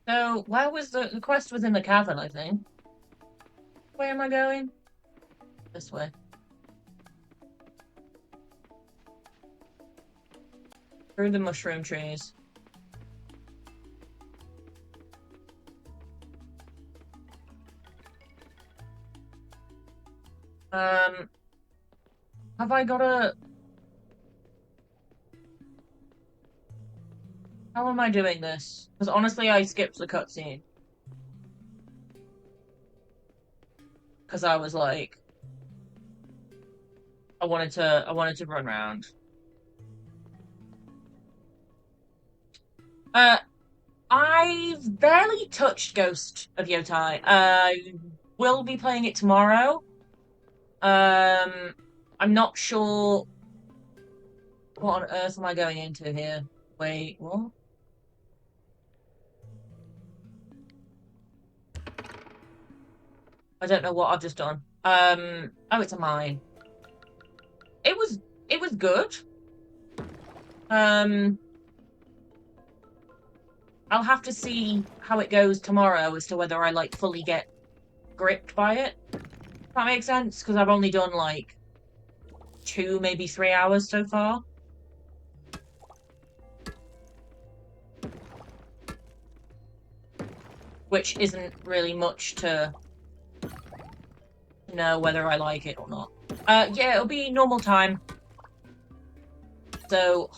So, where was the quest was in the cavern, I think. Where am I going? This way. Through the mushroom trees. Have I got a... How am I doing this? Because honestly, I skipped the cutscene. Because I was like... I wanted to run around. I've barely touched Ghost of Yotai. I will be playing it tomorrow. I'm not sure what on earth am I going into here. Wait, what? I don't know what I've just done. Oh, it's a mine. It was good. I'll have to see how it goes tomorrow as to whether I like fully get gripped by it. If that makes sense, because I've only done like 2, maybe 3 hours so far. Which isn't really much to know whether I like it or not. Yeah, it'll be normal time. So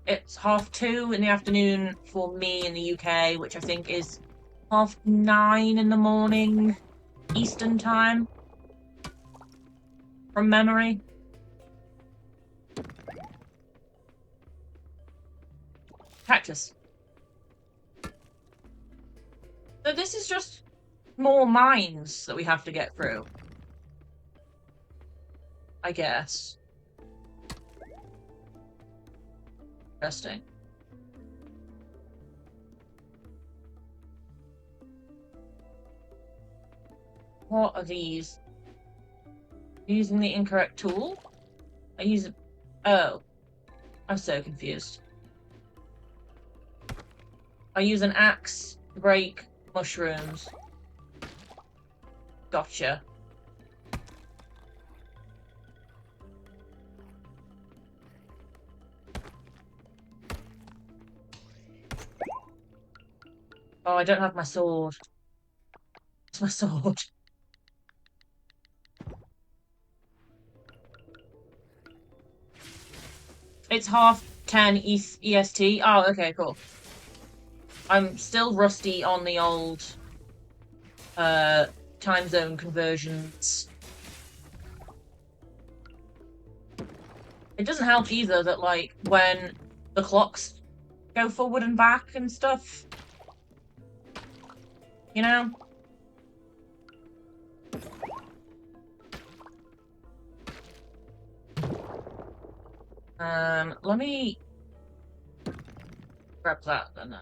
it's 2:30 in the afternoon for me in the UK, which I think is 9:30 in the morning Eastern time. From memory. Cactus. So this is just more mines that we have to get through. I guess. Interesting. What are these? Using the incorrect tool? I use it. Oh. I'm so confused. I use an axe to break mushrooms. Gotcha. Oh, I don't have my sword. It's my sword. It's 10:30 EST. Oh, okay, cool. I'm still rusty on the old time zone conversions. It doesn't help either that, like, when the clocks go forward and back and stuff, you know? Let me grab that then.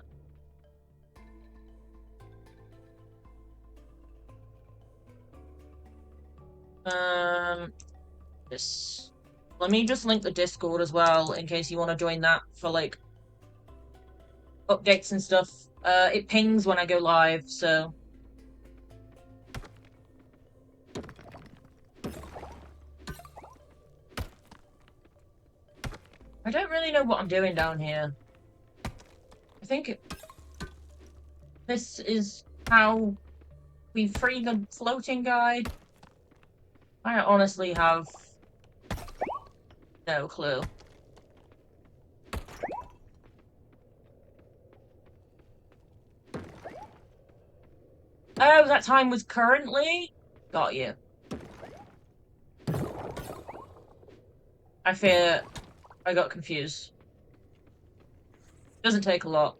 This. Let me just link the Discord as well in case you want to join that for like updates and stuff. It pings when I go live, so. I don't really know what I'm doing down here. I think this is how we free the floating guy. I honestly have no clue. Oh, that time was currently? Got you. I fear I got confused. Doesn't take a lot.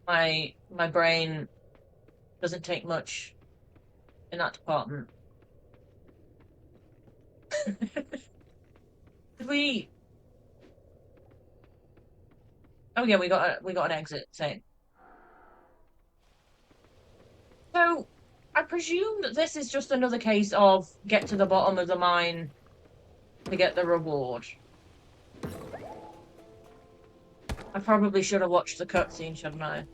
My brain doesn't take much in that department. Did we? Oh yeah, we got an exit thing. So I presume that this is just another case of get to the bottom of the mine to get the reward. I probably should have watched the cutscene, shouldn't I?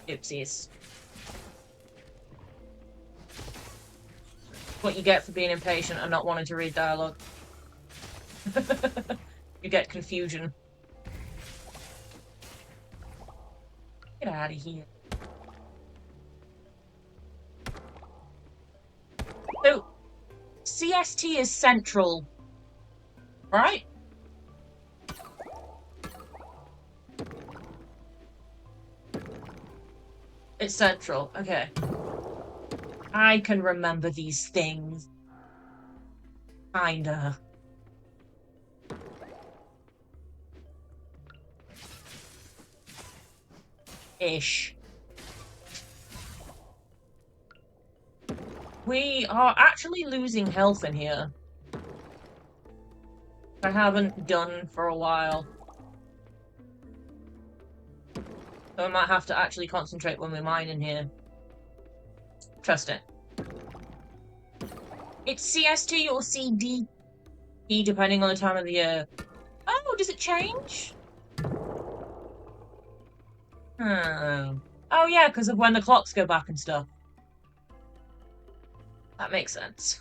Oopsies. What you get for being impatient and not wanting to read dialogue. You get confusion. Get out of here. So, CST is central, right? It's central, okay. I can remember these things. Kinda. Ish. We are actually losing health in here. I haven't done for a while. So I might have to actually concentrate when we mine in here. Trust it. It's CST or CD, depending on the time of the year. Oh, does it change? Oh yeah, because of when the clocks go back and stuff. That makes sense.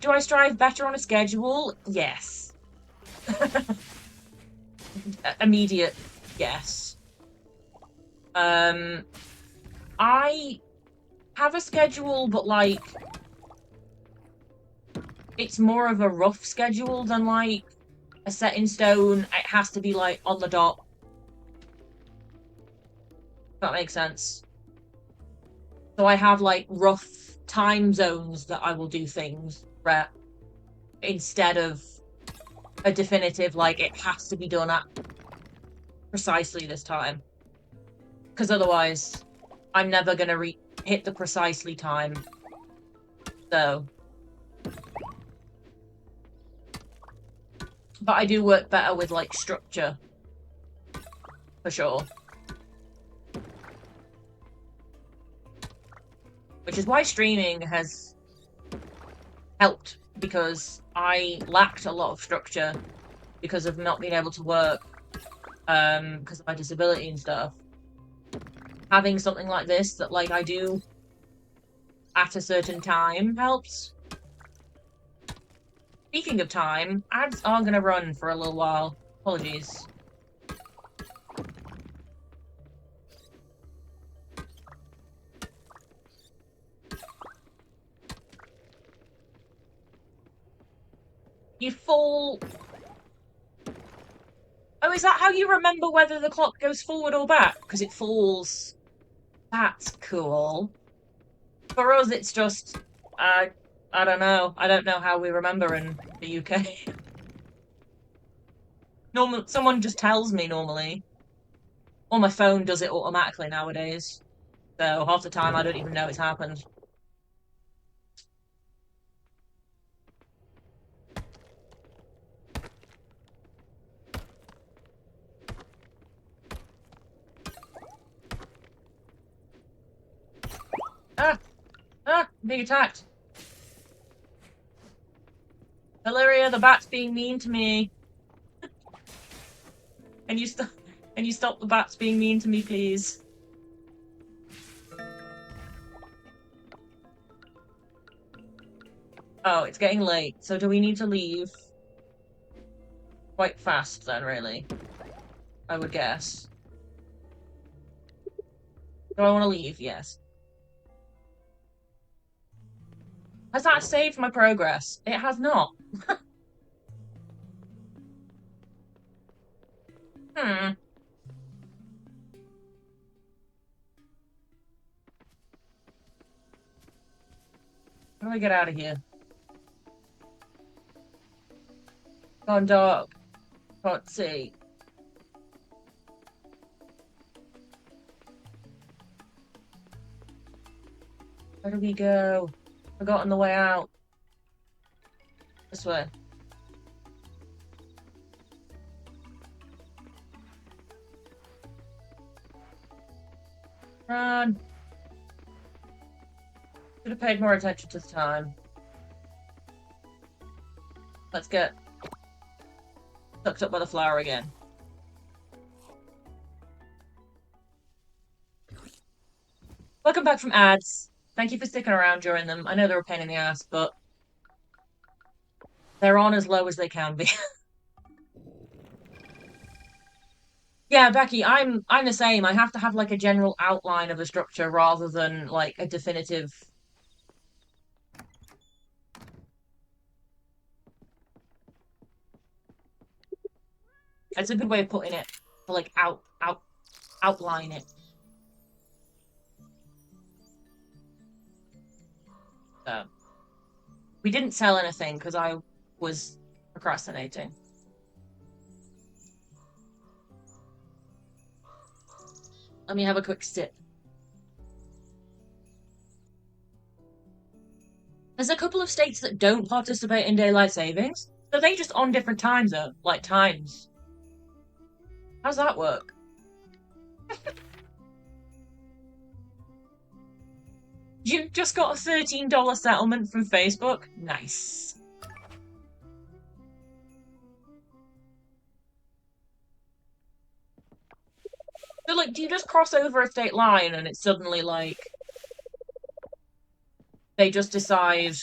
Do I strive better on a schedule? Yes. Immediate yes. I have a schedule, but like it's more of a rough schedule than like a set in stone. It has to be like on the dot. That makes sense. So I have like rough time zones that I will do things right instead of a definitive like it has to be done at precisely this time. Because otherwise I'm never gonna hit the precisely time. So but I do work better with like structure. For sure. Which is why streaming has helped because I lacked a lot of structure because of not being able to work because of my disability and stuff. Having something like this that like I do at a certain time helps. Speaking of time, ads are gonna run for a little while. Apologies. You fall. Oh, is that how you remember whether the clock goes forward or back? Because it falls. That's cool. For us, it's just, I don't know. I don't know how we remember in the UK. Someone just tells me normally. Or my phone does it automatically nowadays. So half the time I don't even know it's happened. Ah! Ah! I'm being attacked. Hilaria, the bat's being mean to me. Can you stop? Can you stop the bats being mean to me, please? Oh, it's getting late. So do we need to leave? Quite fast then, really. I would guess. Do I want to leave? Yes. Has that saved my progress? It has not. Hmm. How do I get out of here? Gone dark. Can't see. Where do we go? Forgotten the way out. This way. Run. Should have paid more attention to the time. Let's get sucked up by the flower again. Welcome back from ads. Thank you for sticking around during them. I know they're a pain in the ass, but they're on as low as they can be. Yeah, Becky, I'm the same. I have to have like a general outline of a structure rather than like a definitive. It's a good way of putting it. To like outline it. So we didn't sell anything because I was procrastinating. Let me have a quick sip. There's a couple of states that don't participate in daylight savings. So they just on different time zone, like times. How's that work? You just got a $13 settlement from Facebook? Nice. So like, do you just cross over a state line and it's suddenly like they just decide,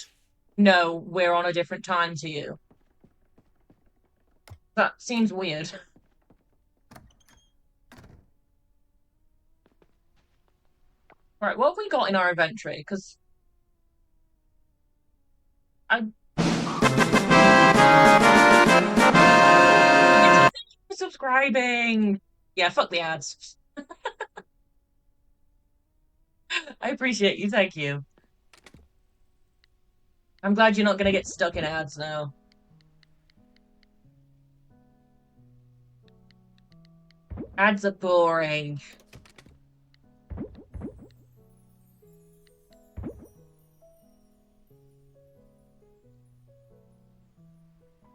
no, we're on a different time to you? That seems weird. Right, what have we got in our inventory? Because I thank you for subscribing. Yeah, fuck the ads. I appreciate you, thank you. I'm glad you're not gonna get stuck in ads now. Ads are boring.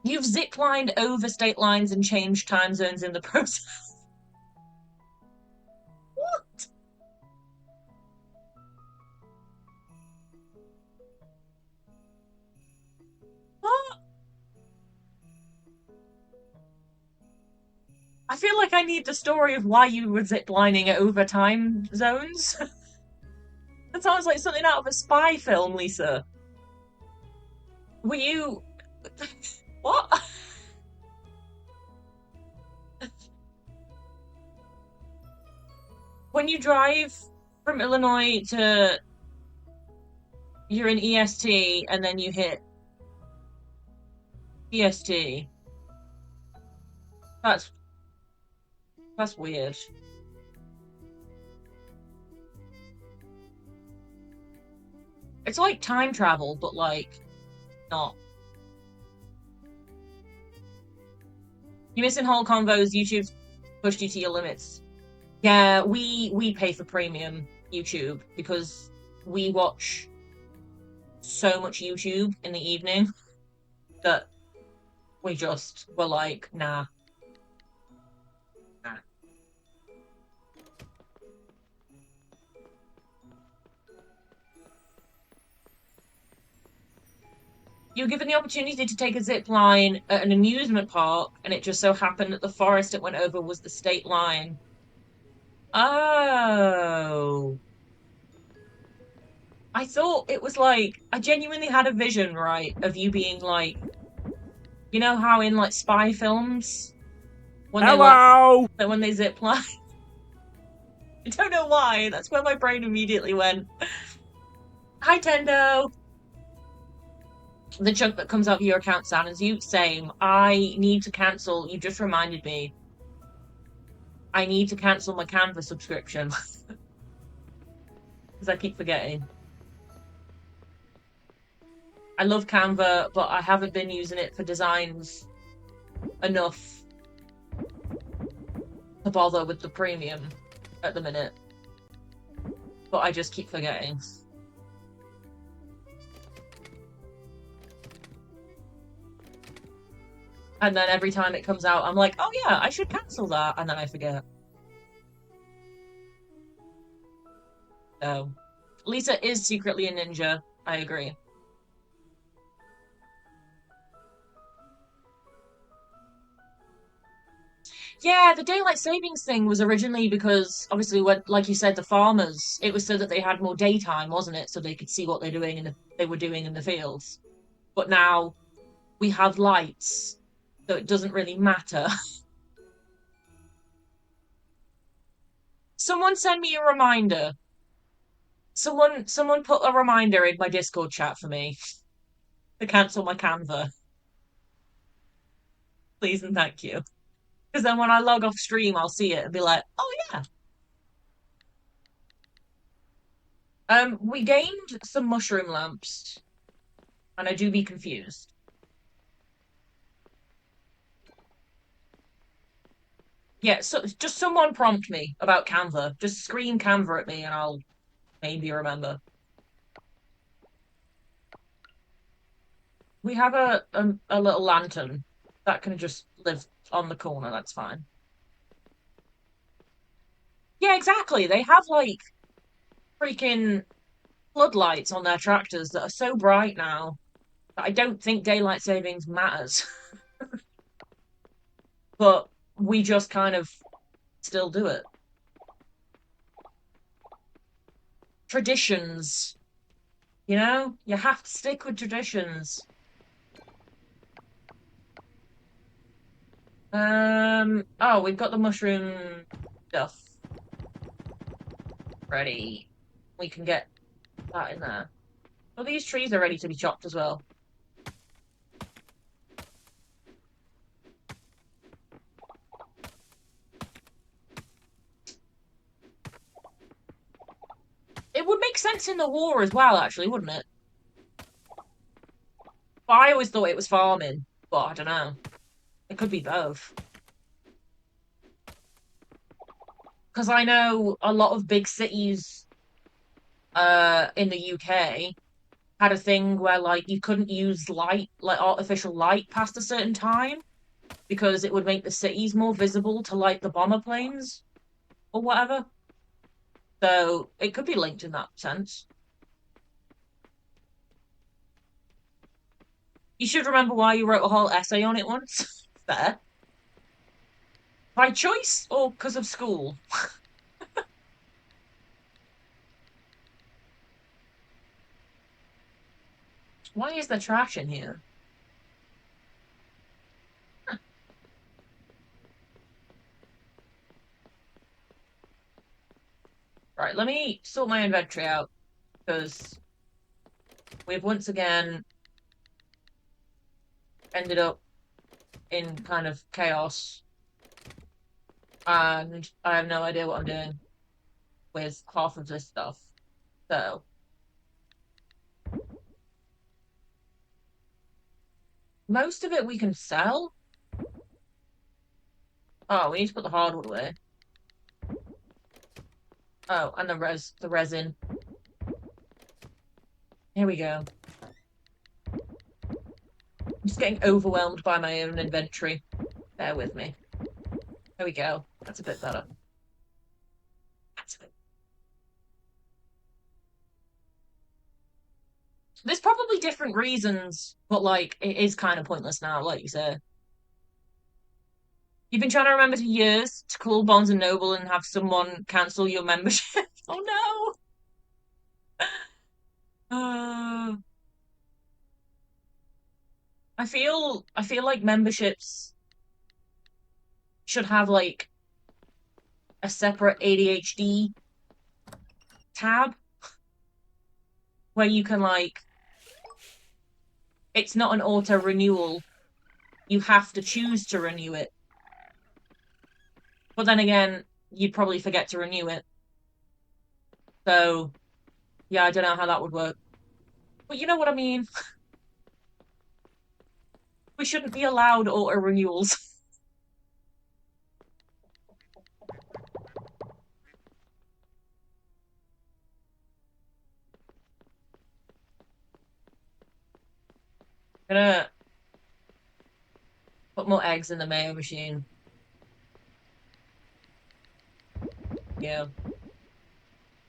You've ziplined over state lines and changed time zones in the process. What? I feel like I need the story of why you were ziplining over time zones. That sounds like something out of a spy film, Lisa. Were you... What? When you drive from Illinois to... You're in EST, and then you hit EST. That's... That's weird. It's like time travel, but, like, not. You're missing whole convos. YouTube's pushed you to your limits. Yeah, we pay for premium YouTube because we watch so much YouTube in the evening that we just were like, nah. Nah. You were given the opportunity to take a zip line at an amusement park, and it just so happened that the forest it went over was the state line. Oh. I thought it was like, I genuinely had a vision, right, of you being like, you know how in like spy films when they like Hello! when they zip line? I don't know why. That's where my brain immediately went. Hi, Tendo. The chunk that comes out of your account sounds you. Same. I need to cancel. You just reminded me. I need to cancel my Canva subscription because I keep forgetting. I love Canva, but I haven't been using it for designs enough to bother with the premium at the minute. But I just keep forgetting. And then every time it comes out, I'm like, oh yeah, I should cancel that. And then I forget. So, Lisa is secretly a ninja. I agree. Yeah, the daylight savings thing was originally because obviously, what, like you said, the farmers, it was so that they had more daytime, wasn't it? So they could see what they were doing in the fields. But now we have lights, so it doesn't really matter. Someone send me a reminder. Someone put a reminder in my Discord chat for me to cancel my Canva, please and thank you. Because then when I log off stream, I'll see it and be like, oh yeah. We gained some mushroom lamps, and I do be confused. Yeah, so just someone prompt me about Canva. Just scream Canva at me and I'll maybe remember. We have a little lantern that can just live on the corner, that's fine. Yeah, exactly. They have like freaking floodlights on their tractors that are so bright now that I don't think daylight savings matters. But we just kind of still do it. Traditions, you know? You have to stick with traditions. Oh, we've got the mushroom stuff ready. We can get that in there. Well, these trees are ready to be chopped as well. It would make sense in the war as well, actually, wouldn't it? But I always thought it was farming, but I don't know. It could be both. Because I know a lot of big cities in the UK had a thing where like you couldn't use light, like artificial light past a certain time because it would make the cities more visible to like the bomber planes or whatever. So it could be linked in that sense. You should remember why you wrote a whole essay on it once. Fair. By choice or because of school? Why is there trash in here? Right, let me sort my inventory out, because we've once again ended up in kind of chaos, and I have no idea what I'm doing with half of this stuff. So, most of it we can sell. Oh, we need to put the hardwood away. Oh, and the resin. Here we go. I'm just getting overwhelmed by my own inventory. Bear with me. There we go. That's a bit better. That's a bit. There's probably different reasons, but like it is kind of pointless now, like you said. You've been trying to remember for years to call Barnes and Noble and have someone cancel your membership. Oh no. I feel like memberships should have like a separate ADHD tab where you can like it's not an auto renewal. You have to choose to renew it. But then again, you'd probably forget to renew it. So yeah, I don't know how that would work. But you know what I mean? We shouldn't be allowed auto renewals. Gonna put more eggs in the mayo machine. Yeah.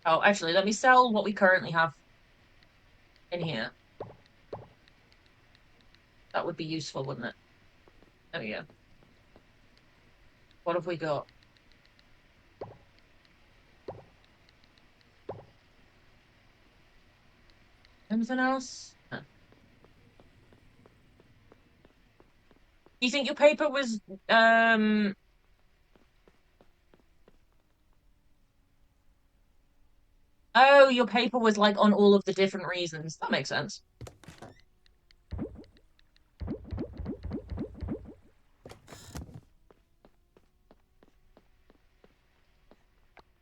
Oh, actually, let me sell what we currently have in here. That would be useful, wouldn't it? There we go. What have we got? Anything else? Huh. You think your paper was oh, your paper was like on all of the different reasons. That makes sense.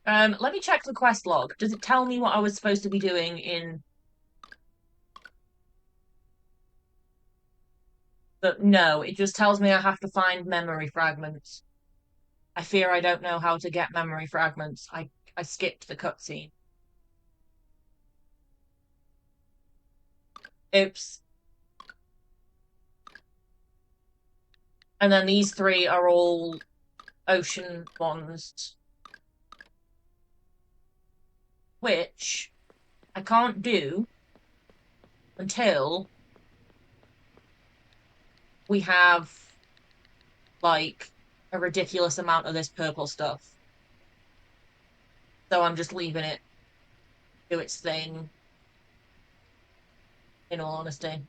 Let me check the quest log. Does it tell me what I was supposed to be doing in the no, it just tells me I have to find memory fragments. I fear I don't know how to get memory fragments. I skipped the cutscene. Oops. And then these three are all ocean ones, which I can't do until we have like a ridiculous amount of this purple stuff. So I'm just leaving it do its thing, in all honesty.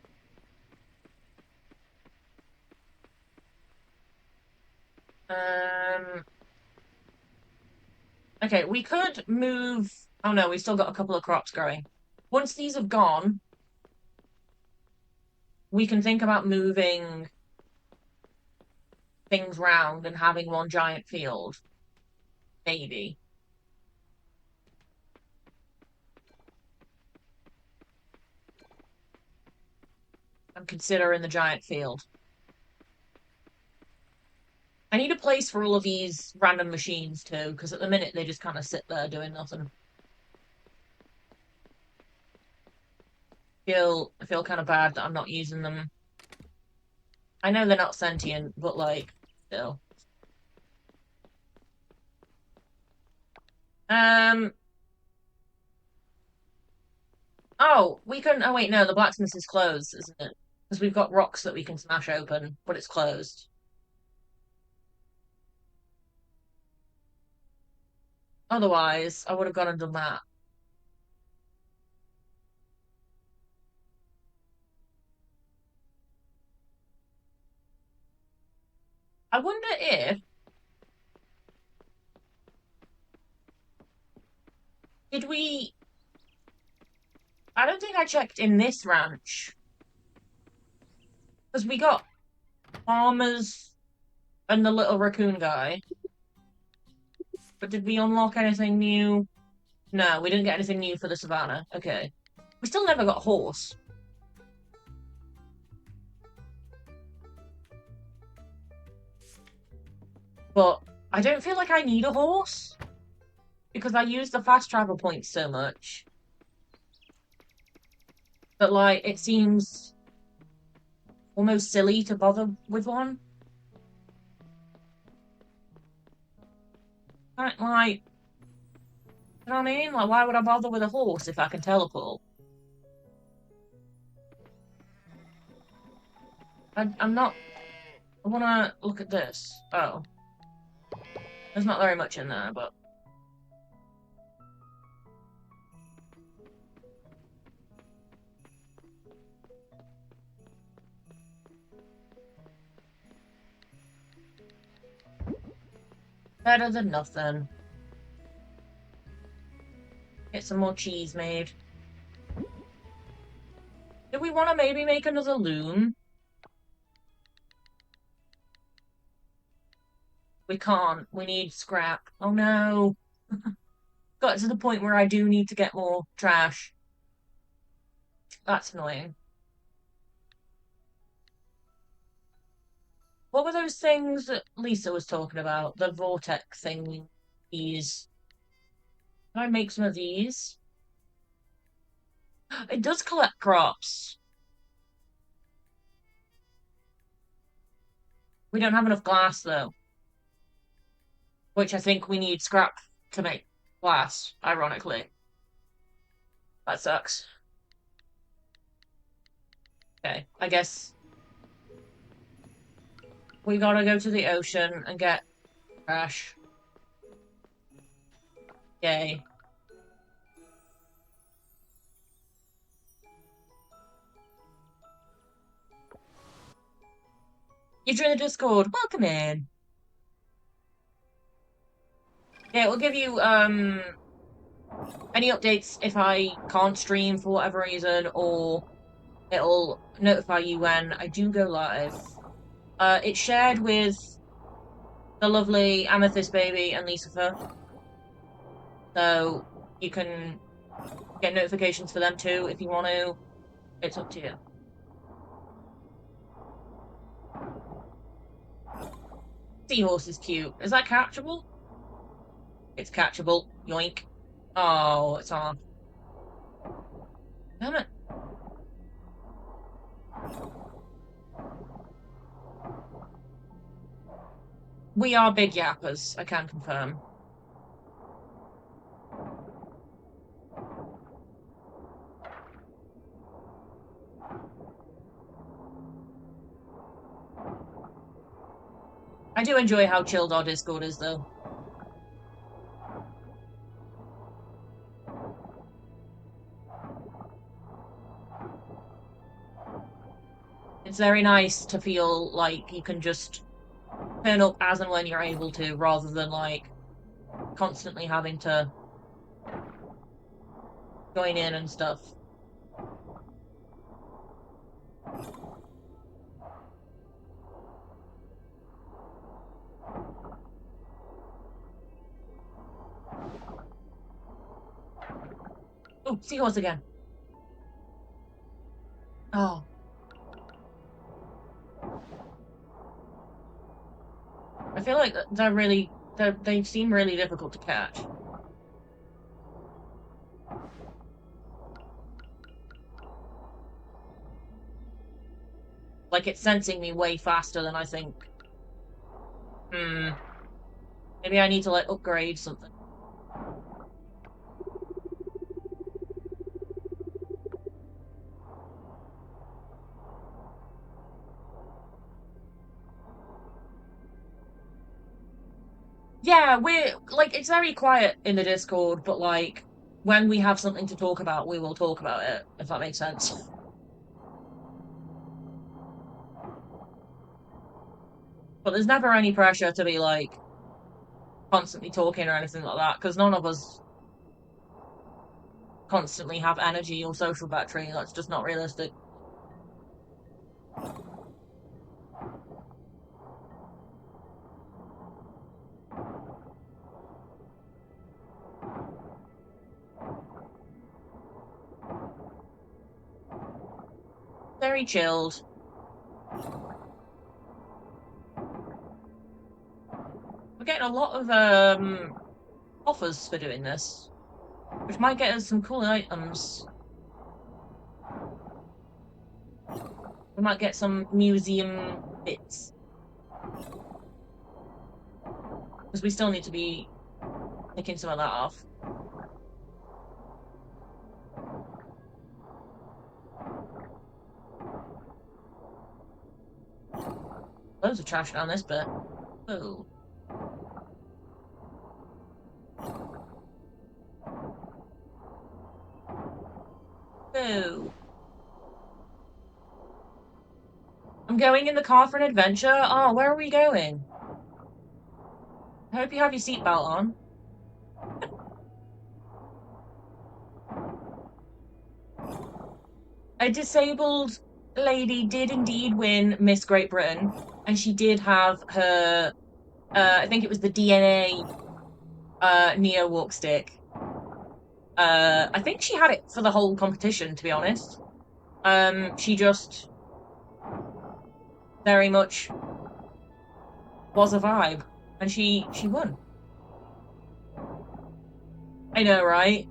Um, okay, we could move. Oh no, we've still got a couple of crops growing. Once these have gone, we can think about moving things round and having one giant field. Maybe. I'm considering the giant field. I need a place for all of these random machines too, because at the minute they just kind of sit there doing nothing. I feel kind of bad that I'm not using them. I know they're not sentient, but like, still. Um. Oh, we can. Oh wait, no, the blacksmith is closed, isn't it? Because we've got rocks that we can smash open, but it's closed. Otherwise, I would have gone and done that. I wonder if did we I don't think I checked in this ranch because we got farmers and the little raccoon guy. But did we unlock anything new? No, we didn't get anything new for the savannah. Okay. We still never got a horse. But I don't feel like I need a horse because I use the fast travel points so much. But like, it seems almost silly to bother with one. Like, you know what I mean? Like, why would I bother with a horse if I can teleport? I'm not. I want to look at this. Oh, there's not very much in there, but better than nothing. Get some more cheese made. Do we want to maybe make another loom? We can't. We need scrap. Oh no. Got to the point where I do need to get more trash. That's annoying. What were those things that Lisa was talking about? The vortex thing. These. Can I make some of these? It does collect crops. We don't have enough glass though, which I think we need scrap to make glass, ironically. That sucks. Okay, I guess we gotta go to the ocean and get trash. Yay. You joined the Discord. Welcome in. Yeah, it will give you any updates if I can't stream for whatever reason, or it'll notify you when I do go live. It's shared with the lovely Amethyst Baby and Lisa, so you can get notifications for them too if you want to. It's up to you. Seahorse is cute. Is that catchable? It's catchable. Yoink. Oh, it's on. Damn it. We are big yappers, I can confirm. I do enjoy how chilled our Discord is, though. It's very nice to feel like you can just turn up as and when you're able to, rather than like constantly having to join in and stuff. Oh, seahorse again. Oh. I feel like they seem really difficult to catch. Like it's sensing me way faster than I think. Hmm. Maybe I need to like upgrade something. Yeah, we're like it's very quiet in the Discord, but like when we have something to talk about, we will talk about it, if that makes sense. But there's never any pressure to be like constantly talking or anything like that, because none of us constantly have energy or social battery. That's just not realistic. Very chilled. We're getting a lot of offers for doing this, which might get us some cool items. We might get some museum bits. Because we still need to be picking some of that off. Loads of trash down this bit. Oh. Oh. I'm going in the car for an adventure. Oh, where are we going? I hope you have your seatbelt on. A disabled lady did indeed win Miss Great Britain, and she did have her, I think it was the DNA Neo walk stick. I think she had it for the whole competition, to be honest. She just very much was a vibe, and she won. I know, right?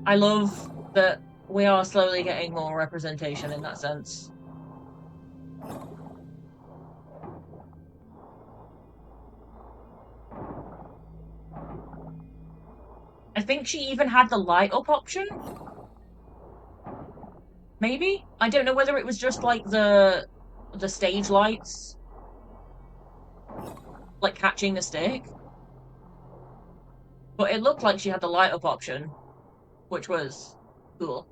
I love that we are slowly getting more representation in that sense. I think she even had the light up option. Maybe? I don't know whether it was just like the stage lights like catching the stick. But it looked like she had the light up option, which was cool.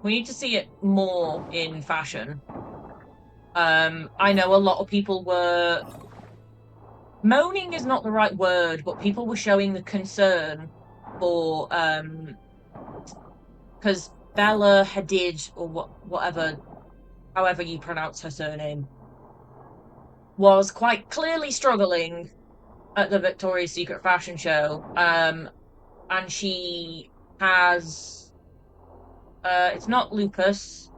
We need to see it more in fashion. I know a lot of people were moaning is not the right word, but people were showing the concern for because Bella Hadid or whatever, however you pronounce her surname, was quite clearly struggling at the Victoria's Secret fashion show. And she has it's not lupus.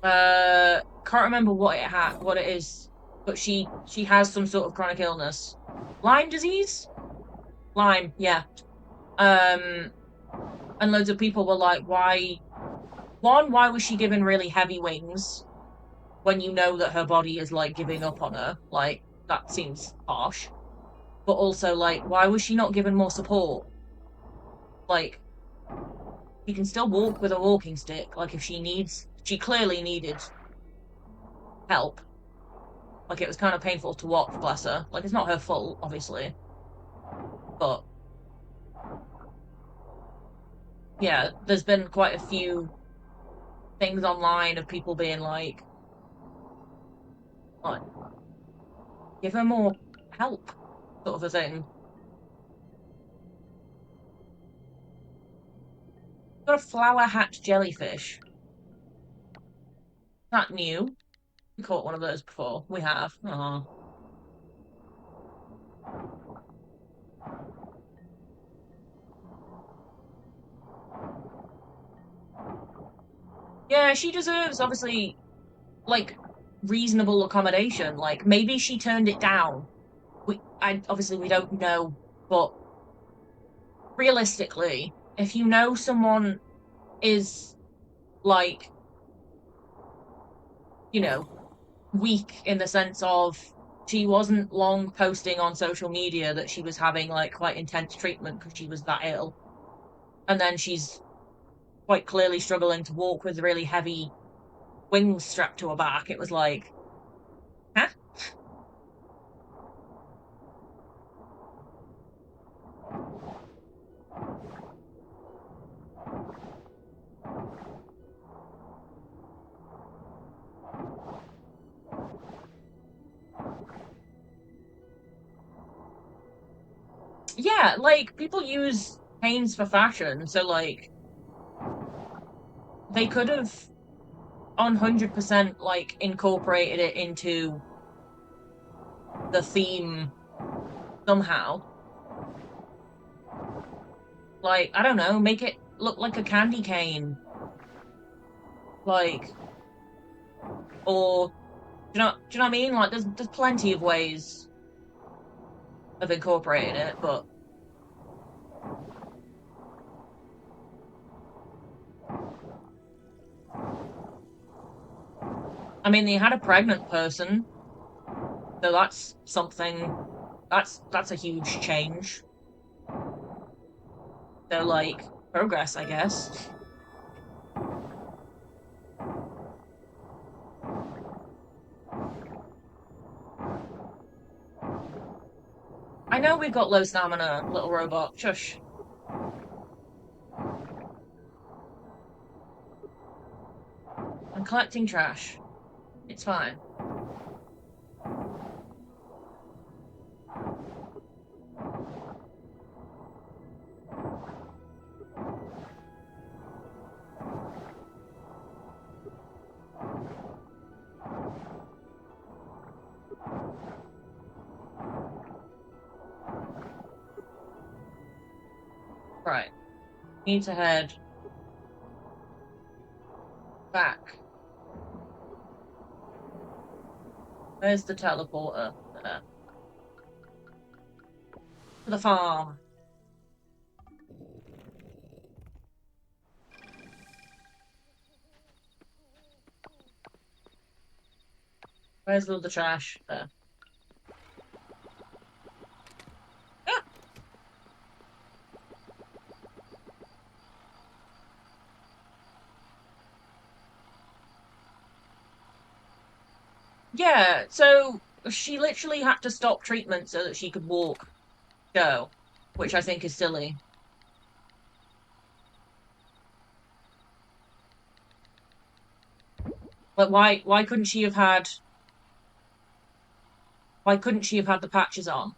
Can't remember what it is, but she has some sort of chronic illness. Lyme disease? Lyme, yeah. And loads of people were like, why was she given really heavy wings when you know that her body is like giving up on her? Like, that seems harsh. But also, like, why was she not given more support? Like, she can still walk with a walking stick. Like, if she clearly needed help. Like, it was kind of painful to watch, bless her. Like, it's not her fault, obviously. But, yeah, there's been quite a few things online of people being like, give her more help, sort of a thing. Got a flower hat jellyfish. Not new. We caught one of those before. We have. Aww. Yeah, she deserves, obviously, like, reasonable accommodation. Like, maybe she turned it down. Obviously we don't know, but realistically, if you know someone is like, you know, weak in the sense of she wasn't long posting on social media that she was having like quite intense treatment because she was that ill. And then she's quite clearly struggling to walk with really heavy wings strapped to her back. It was like, huh? Yeah, like people use pains for fashion, so like they could have 100% like incorporated it into the theme somehow. Like, I don't know, make it look like a candy cane. Like, or do you know what I mean? Like there's plenty of ways of incorporating it, but I mean they had a pregnant person, so that's something that's a huge change. So like progress, I guess. I know we've got low stamina, little robot. Shush. I'm collecting trash. It's fine. Right. Need to head back. Where's the teleporter? There. To the farm. Where's all the trash? There. Ah! Yeah, so she literally had to stop treatment so that she could walk, go, which I think is silly. Like why couldn't she have had the patches on?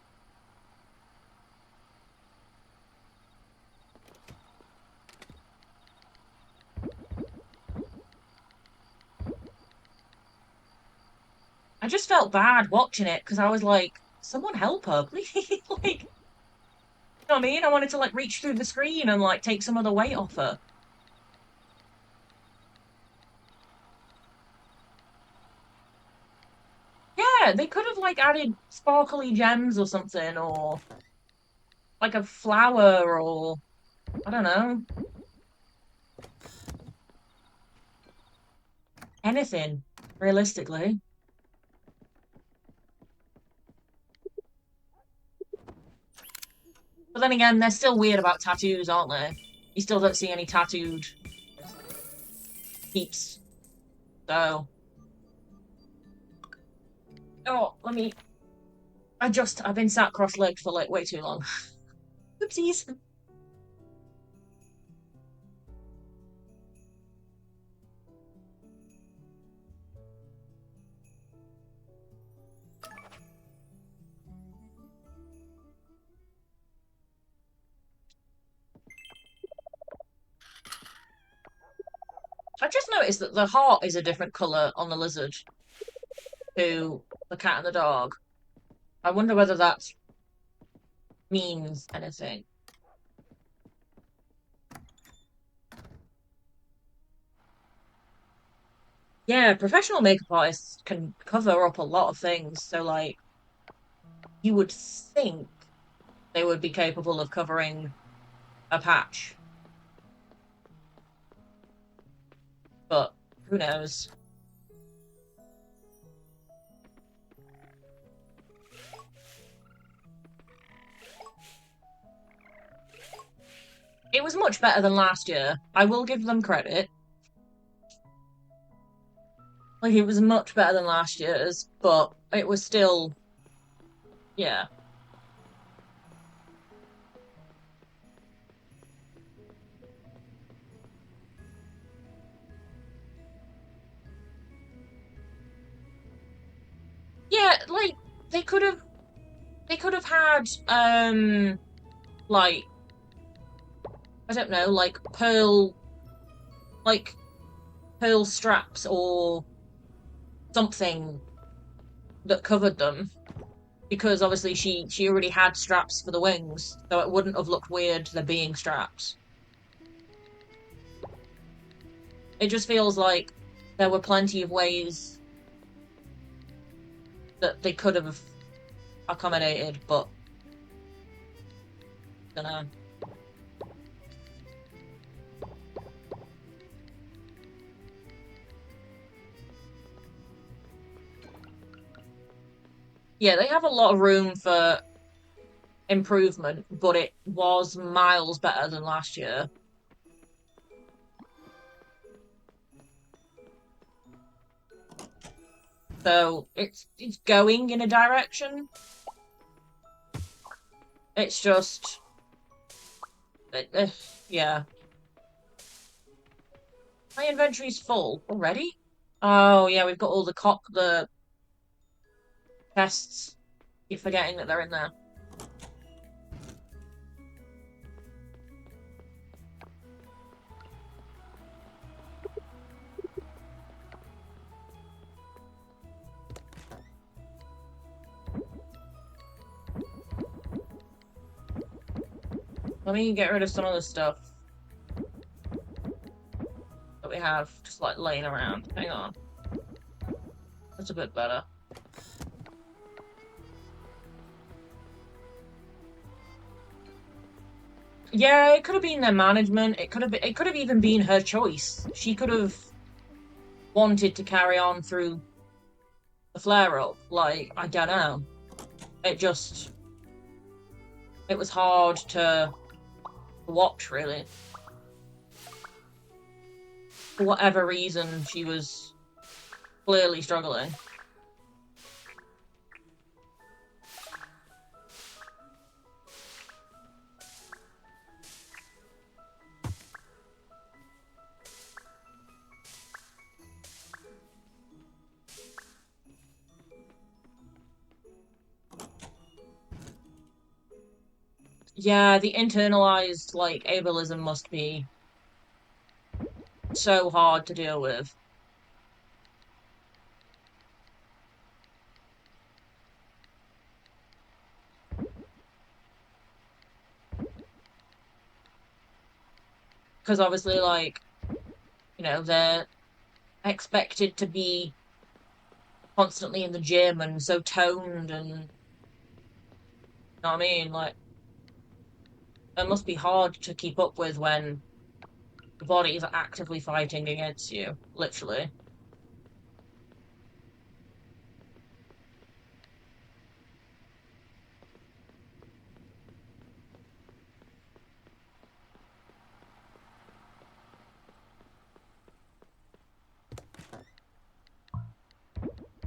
I just felt bad watching it because I was like, someone help her, please. Like, you know what I mean? I wanted to like reach through the screen and like take some of the weight off her. Yeah, they could have like added sparkly gems or something, or like a flower, or I don't know, anything, realistically. But then again, they're still weird about tattoos, aren't they? You still don't see any tattooed peeps. So, oh, I've been sat cross-legged for like way too long. Oopsies. I just noticed that the heart is a different colour on the lizard to the cat and the dog. I wonder whether that means anything. Yeah, professional makeup artists can cover up a lot of things. So, like, you would think they would be capable of covering a patch, but who knows? It was much better than last year. I will give them credit. Like, it was much better than last year's, but it was still, yeah. Yeah, like, they could have, had, like, I don't know, like, pearl straps or something that covered them. Because obviously she already had straps for the wings, so it wouldn't have looked weird there being straps. It just feels like there were plenty of ways that they could have accommodated, but I don't know. Yeah, they have a lot of room for improvement, but it was miles better than last year. So it's going in a direction. It's just, yeah. My inventory's full already. Oh yeah, we've got all the chests. You're forgetting that they're in there. Let me get rid of some of the stuff that we have just like laying around. Hang on. That's a bit better. Yeah, it could have been their management. It could have even been her choice. She could have wanted to carry on through the flare up. Like, I don't know. It just it was hard to watch, really. For whatever reason, she was clearly struggling. Yeah, the internalized, like, ableism must be so hard to deal with. Because obviously, like, they're expected to be constantly in the gym and so toned and, you know what I mean? Like, it must be hard to keep up with when the body is actively fighting against you, literally.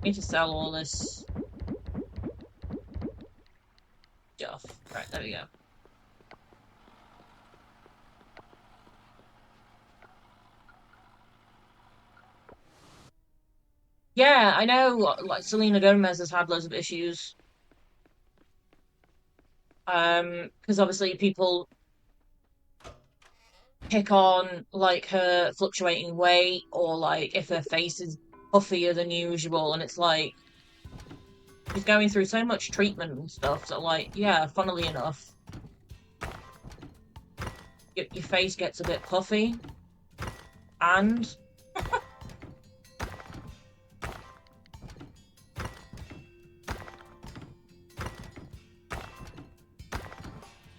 Need to sell all this stuff. Right, there we go. Yeah, I know, like, Selena Gomez has had loads of issues. Because obviously people pick on, like, her fluctuating weight or, like, if her face is puffier than usual, and it's like, she's going through so much treatment and stuff, so, like, yeah, funnily enough, your face gets a bit puffy, and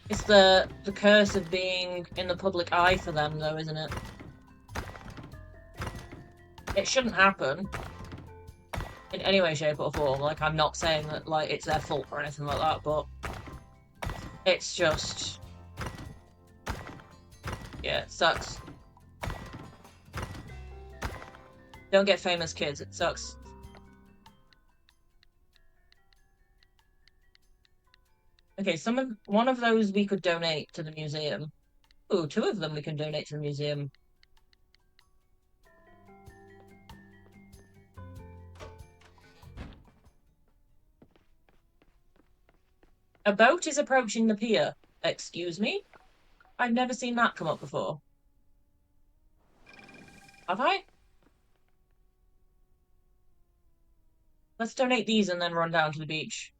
it's the curse of being in the public eye for them, though, isn't it? It shouldn't happen in any way, shape, or form. Like, I'm not saying that, like, it's their fault or anything like that, but it's just Yeah, it sucks. Don't get famous kids, it sucks. Okay, one of those we could donate to the museum. Ooh, two of them we can donate to the museum. A boat is approaching the pier. Excuse me? I've never seen that come up before. Have I? Let's donate these and then run down to the beach.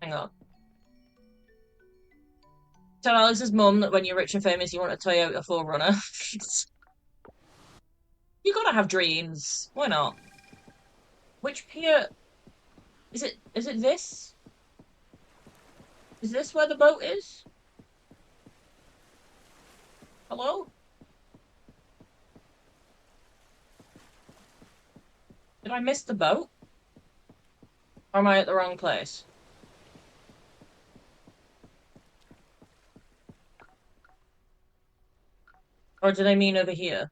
Hang on. Tell Alice's mum that when you're rich and famous, you want a Toyota 4Runner. You gotta have dreams. Why not? Which pier? Is it this? Is this where the boat is? Hello? Did I miss the boat? Or am I at the wrong place? Or did I mean over here?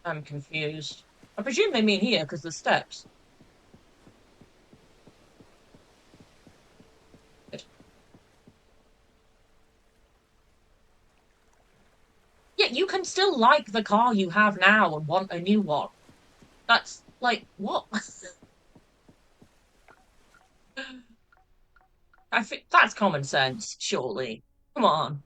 I'm confused. I presume they mean here because the steps. Good. Yeah, you can still like the car you have now and want a new one. That's like, what? I think that's common sense, surely. Come on.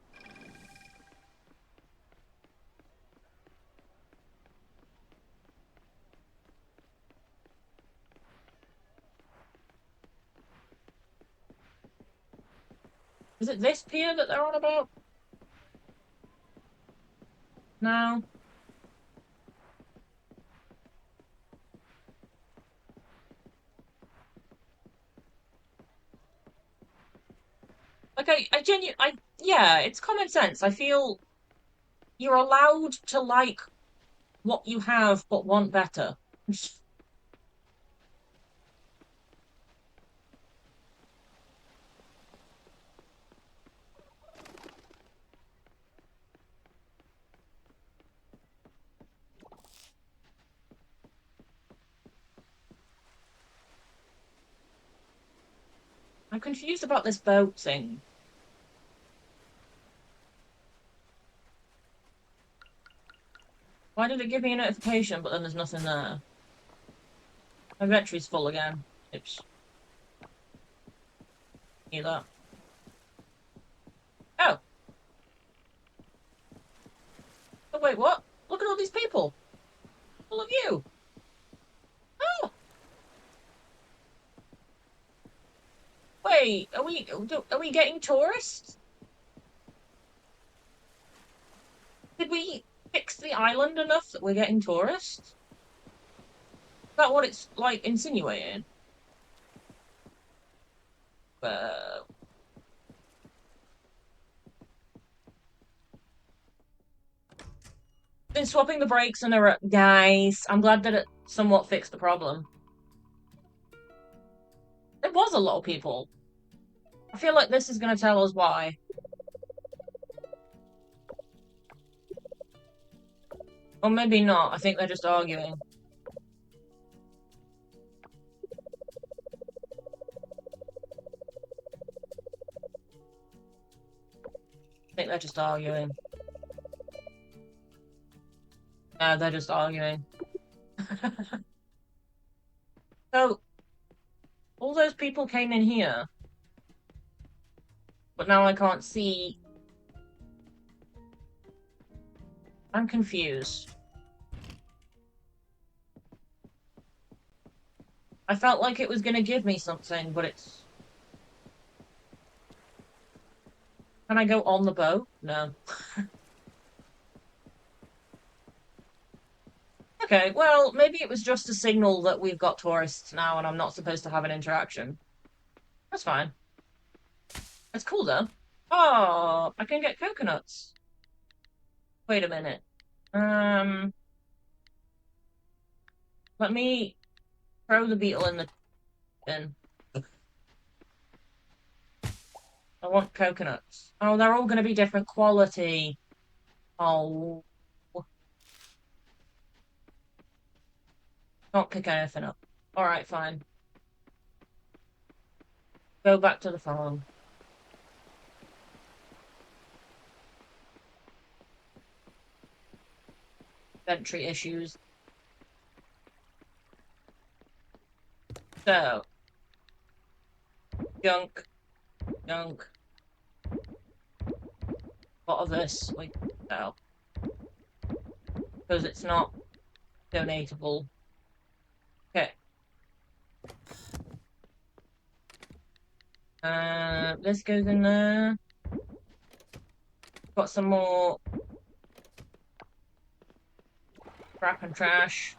Is it this pier that they're on about? No. Like yeah, it's common sense. I feel you're allowed to like what you have but want better. I'm confused about this boat thing. Why did it give me a notification but then there's nothing there? My battery's full again. Oops. Need that. Oh. Oh, wait, what? Look at all these people. All of you. Oh. Wait, are we getting tourists? Did we fix the island enough that we're getting tourists? Is that what it's like insinuating? Uh, been swapping the brakes and guys, I'm glad that it somewhat fixed the problem. It was a lot of people. I feel like this is going to tell us why. Or maybe not. I think they're just arguing. I think they're just arguing. No, they're just arguing. So, all those people came in here. But now I can't see. I'm confused. I felt like it was going to give me something, but it's... Can I go on the boat? No. Okay, well, maybe it was just a signal that we've got tourists now and I'm not supposed to have an interaction. That's fine. That's cool though. Oh, I can get coconuts. Wait a minute. Let me throw the beetle in the bin. I want coconuts. Oh, they're all going to be different quality. Oh, can't pick anything up. All right, fine. Go back to the farm. Inventory issues. So, junk, junk. What of this we can sell? Because it's not donatable. Okay. This goes in there. Got some more crap and trash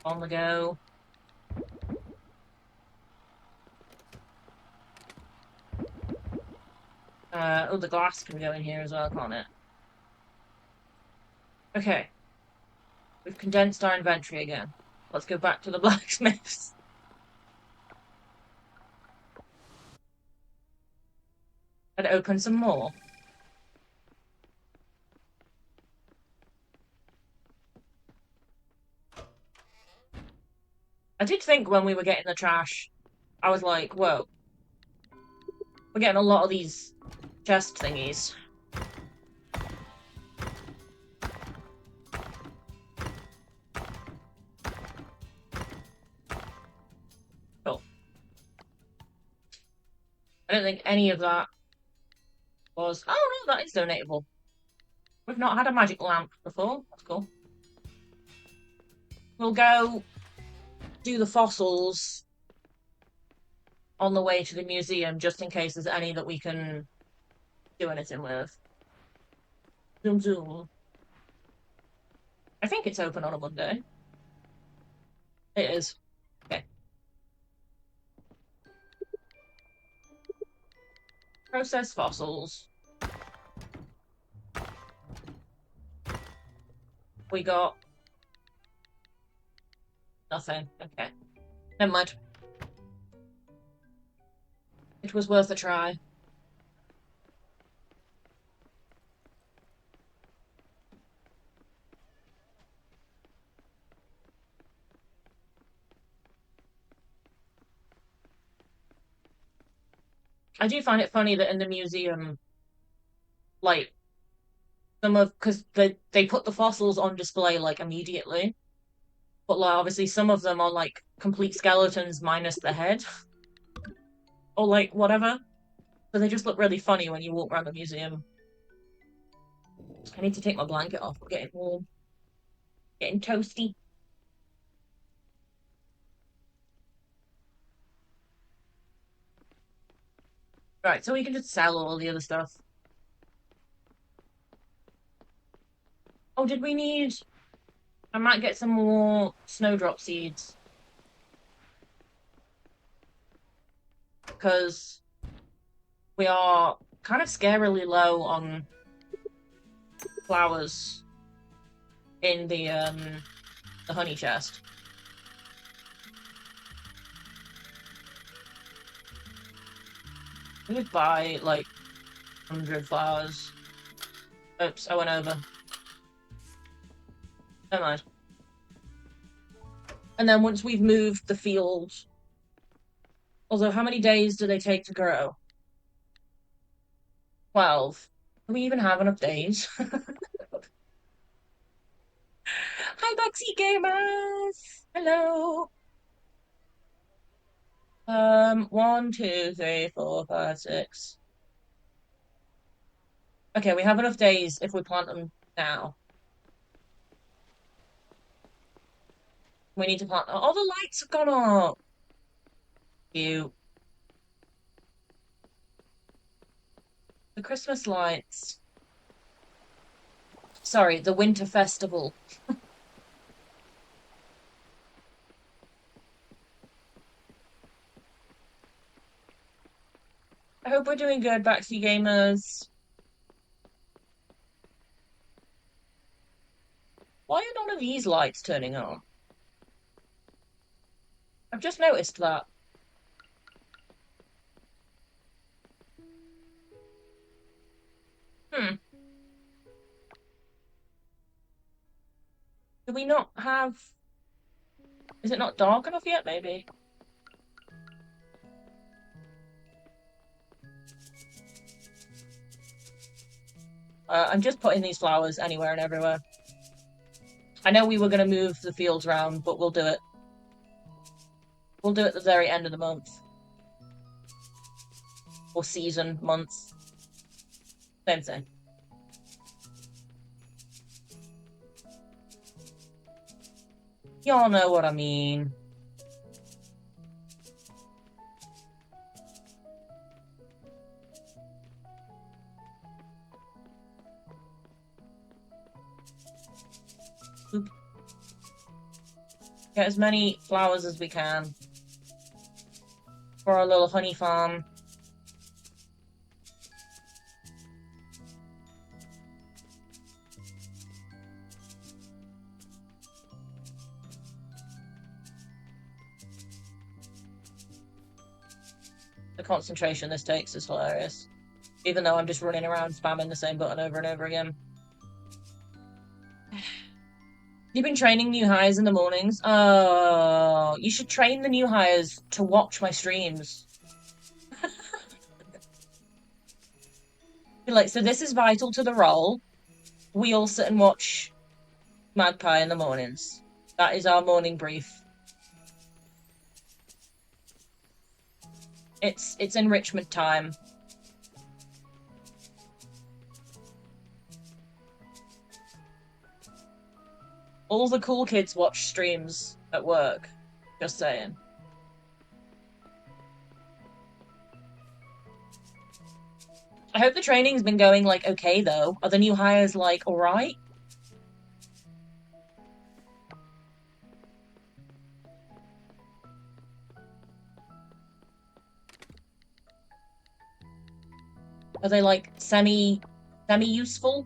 on the go. Oh, the glass can go in here as well, can't it? Okay. We've condensed our inventory again. Let's go back to the blacksmiths. And open some more. I did think when we were getting the trash, I was like, whoa. We're getting a lot of these chest thingies. Cool. I don't think any of that was... Oh, no, that is donatable. We've not had a magic lamp before. That's cool. We'll go do the fossils on the way to the museum, just in case there's any that we can do anything with. Zoom, zoom. I think it's open on a Monday. It is. Okay. Process fossils. We got nothing. Okay. Never mind. It was worth a try. I do find it funny that in the museum, like, because they put the fossils on display, like, immediately. But, like, obviously some of them are, like, complete skeletons minus the head. Or, like, whatever. So they just look really funny when you walk around the museum. I need to take my blanket off. I'm getting warm. Getting toasty. Right, so we can just sell all the other stuff. Oh, did we need... I might get some more snowdrop seeds. Because we are kind of scarily low on flowers in the honey chest. We would buy like 100 flowers. Oops, I went over. Never mind. And then once we've moved the field, although how many days do they take to grow? 12. Do we even have enough days? Hi, Bugsy Gamers! Hello! 1, 2, 3, 4, 5, 6. Okay, we have enough days if we plant them now. We need to plant... Oh, the lights have gone up! Cute. The Christmas lights. Sorry, the Winter Festival. I hope we're doing good, Backseat Gamers. Why are none of these lights turning on? I've just noticed that. Hmm. Do we not have... Is it not dark enough yet, maybe? I'm just putting these flowers anywhere and everywhere. I know we were going to move the fields around, but we'll do it. We'll do it at the very end of the month. Or season, month. Same thing. Y'all know what I mean. Oop. Get as many flowers as we can for our little honey farm. The concentration this takes is hilarious. Even though I'm just running around spamming the same button over and over again. You've been training new hires in the mornings? Oh, you should train the new hires to watch my streams. Be like, so this is vital to the role. We all sit and watch Magpie in the mornings. That is our morning brief. It's enrichment time. All the cool kids watch streams at work. Just saying. I hope the training's been going, like, okay, though. Are the new hires, like, alright? Are they, like, semi-useful?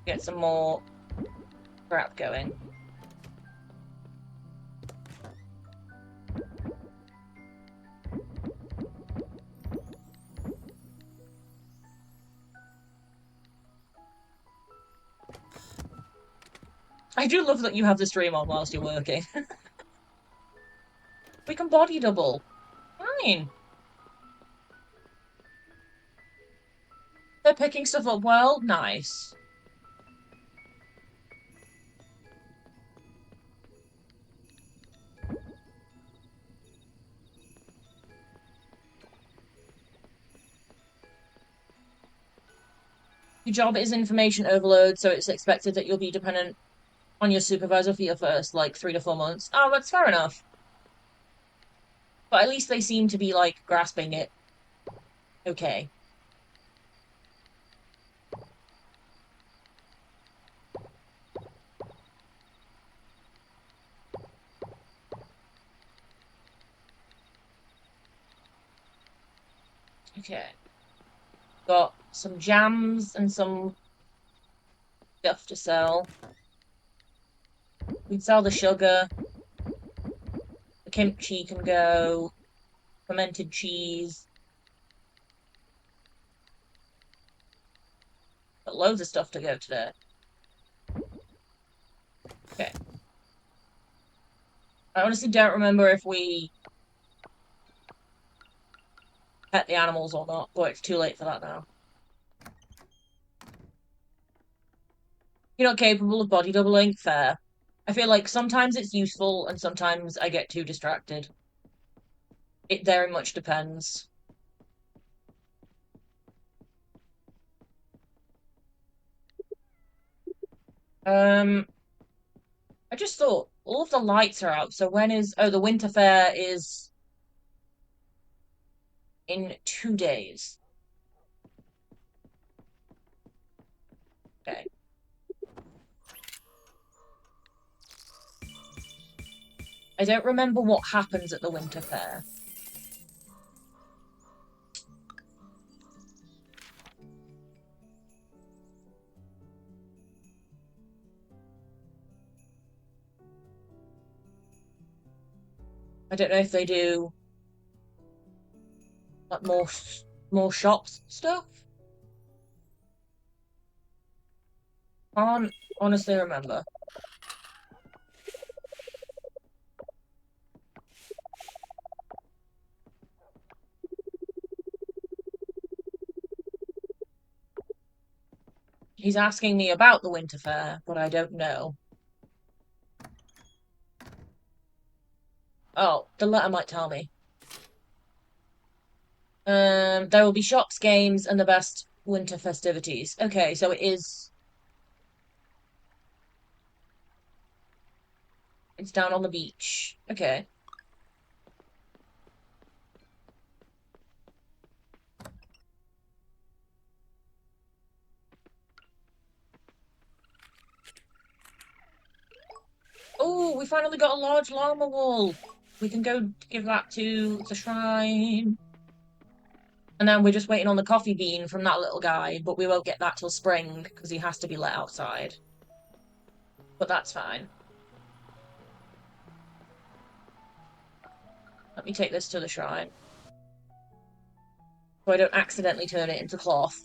Get some more crap going. I do love that you have the stream on whilst you're working. We can body double. Fine. They're picking stuff up well. Nice. Your job is information overload, so it's expected that you'll be dependent on your supervisor for your first, like, 3 to 4 months. Oh, that's fair enough. But at least they seem to be, like, grasping it. Okay. Okay. Got some jams and some stuff to sell. We can sell the sugar. The kimchi can go. Fermented cheese. Got loads of stuff to go today. Okay. I honestly don't remember if we pet the animals or not, but it's too late for that now. You're not capable of body doubling? Fair. I feel like sometimes it's useful and sometimes I get too distracted. It very much depends. I just thought all of the lights are out, so when is... Oh, the winter fair is in 2 days. Okay. I don't remember what happens at the Winter Fair. I don't know if they do like more shops stuff. Can't honestly remember. He's asking me about the Winter Fair, but I don't know. Oh, the letter might tell me. There will be shops, games, and the best winter festivities. Okay, so it is. It's down on the beach. Okay. Oh, we finally got a large llama wool. We can go give that to the shrine. And then we're just waiting on the coffee bean from that little guy, but we won't get that till spring because he has to be let outside. But that's fine. Let me take this to the shrine. So I don't accidentally turn it into cloth.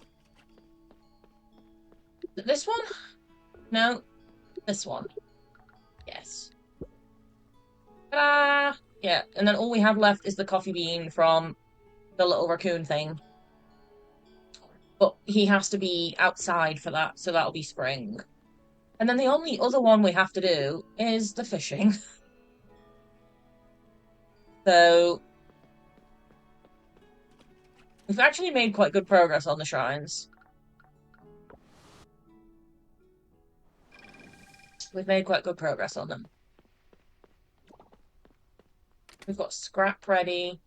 This one? No. This one. Yes. Ta-da! Yeah, and then all we have left is the coffee bean from the little raccoon thing. But he has to be outside for that, so that'll be spring. And then the only other one we have to do is the fishing. So we've actually made quite good progress on the shrines. We've made quite good progress on them. We've got scrap ready.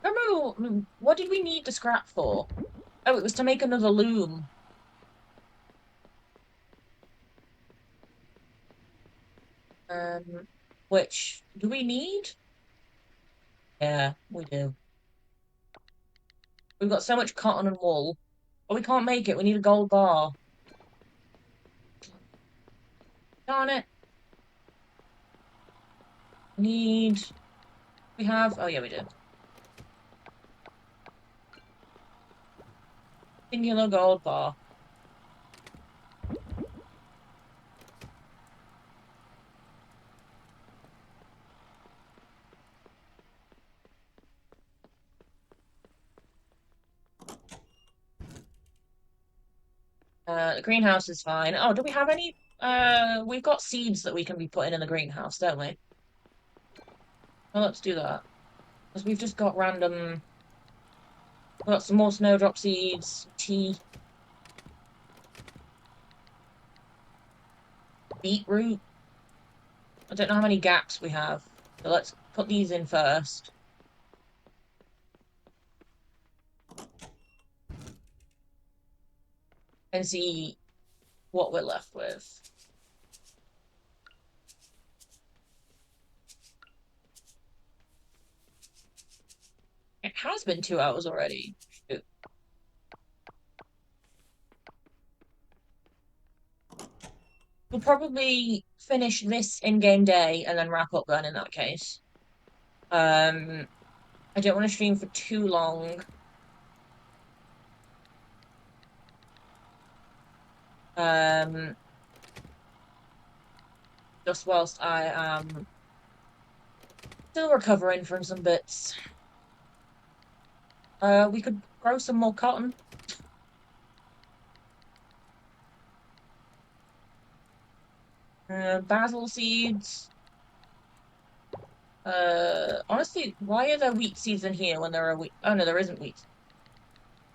I remember, what did we need the scrap for? Oh, it was to make another loom. Which, do we need? Yeah, we do. We've got so much cotton and wool. But we can't make it. We need a gold bar. Darn it. Need... We have... Oh, yeah, we do. Singular gold bar. The greenhouse is fine. Oh, do we have any... we've got seeds that we can be putting in the greenhouse, don't we? Well, let's do that. Because we've just got random... We've got some more snowdrop seeds, tea, beetroot. I don't know how many gaps we have. So let's put these in first. And see what we're left with. It has been 2 hours already. Shoot. We'll probably finish this in-game day and then wrap up then in that case. I don't want to stream for too long. Just whilst I am still recovering from some bits. We could grow some more cotton. Basil seeds. Honestly, why are there wheat seeds in here when there are wheat? Oh no, there isn't wheat.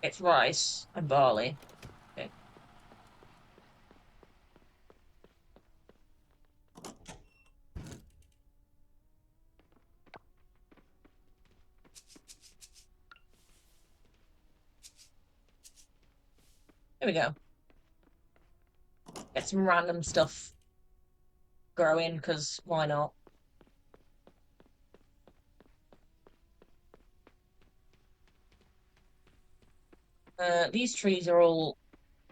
It's rice and barley. Okay. There we go. get some random stuff growing, because why not? These trees are all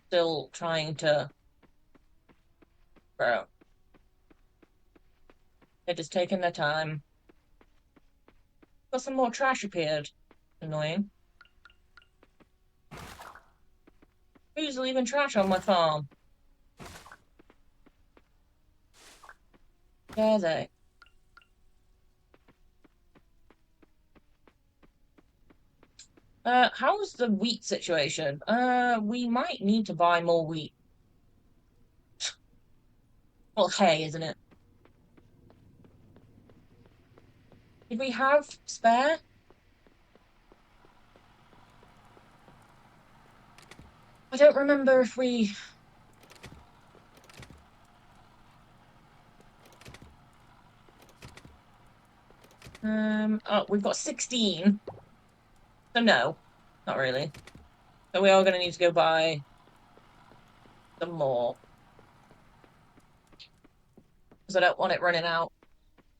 still trying to grow. They're just taking their time. Got some more trash appeared. Annoying. Who's leaving trash on my farm? Dare they? How's the wheat situation? We might need to buy more wheat. Well, hay, isn't it? Did we have spare? I don't remember if we... Oh, we've got 16. So no, not really. So we are going to need to go buy some more. Because I don't want it running out.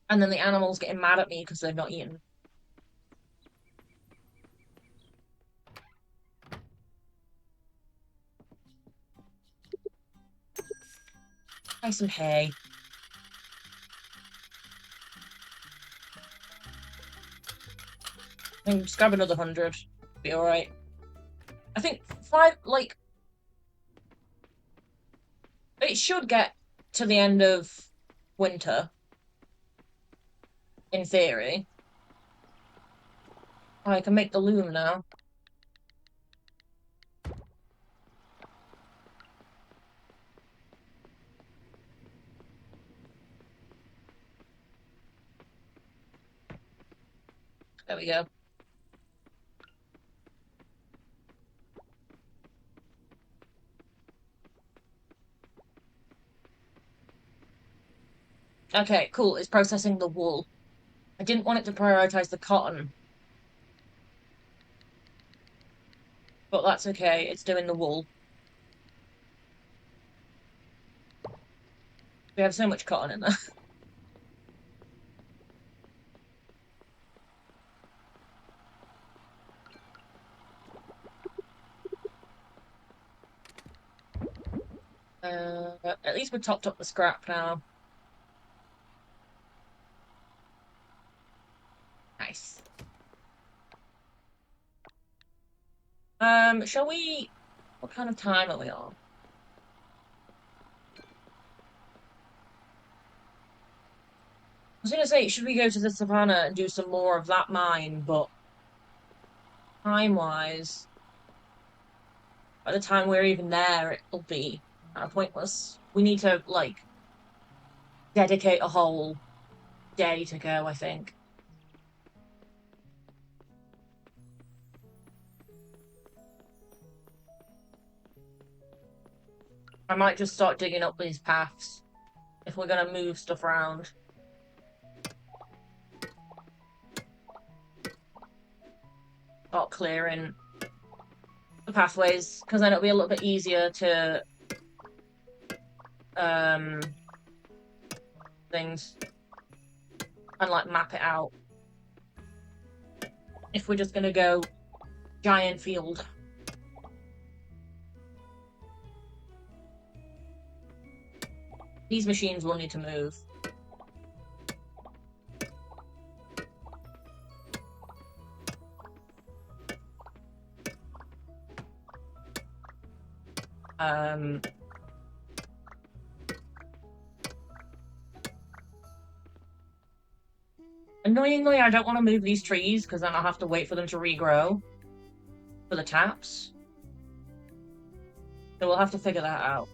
And then the animals getting mad at me because they've not eaten. Buy some hay. And just grab another 100. Be alright. I think 5, like... It should get to the end of winter. In theory. Oh, I can make the loom now. There we go. Okay, cool. It's processing the wool. I didn't want it to prioritize the cotton. But that's okay. It's doing the wool. We have so much cotton in there. At least we've topped up the scrap now. Nice. Shall we... What kind of time are we on? I was gonna say, should we go to the savannah and do some more of that mine, but time-wise, by the time we're even there, it'll be kind of pointless. We need to, like, dedicate a whole day to go, I think. I might just start digging up these paths if we're gonna move stuff around. Start clearing the pathways, because then it'll be a little bit easier to things and like map it out. If we're just gonna go giant field. These machines will need to move. Annoyingly, I don't want to move these trees because then I'll have to wait for them to regrow for the taps. So we'll have to figure that out.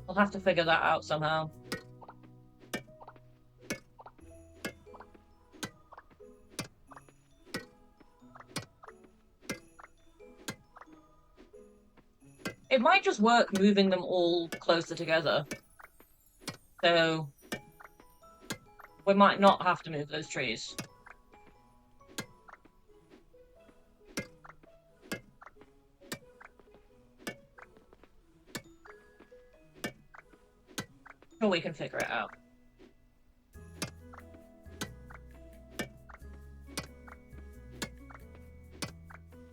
We'll have to figure that out somehow. It might just work moving them all closer together. So We might not have to move those trees. Sure, we can figure it out.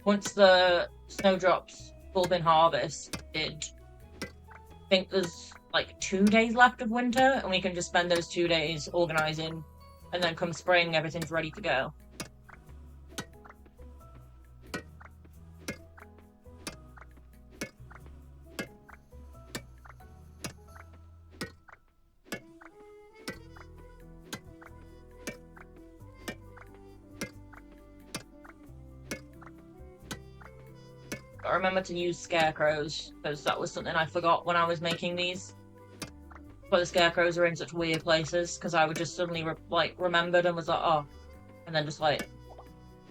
Once the snowdrops all been harvested, I think there's like 2 days left of winter, and we can just spend those 2 days organizing, and then come spring, everything's ready to go. I remember to use scarecrows, because that was something I forgot when I was making these. But the scarecrows are in such weird places, because I would just suddenly remembered and was like, oh, and then just like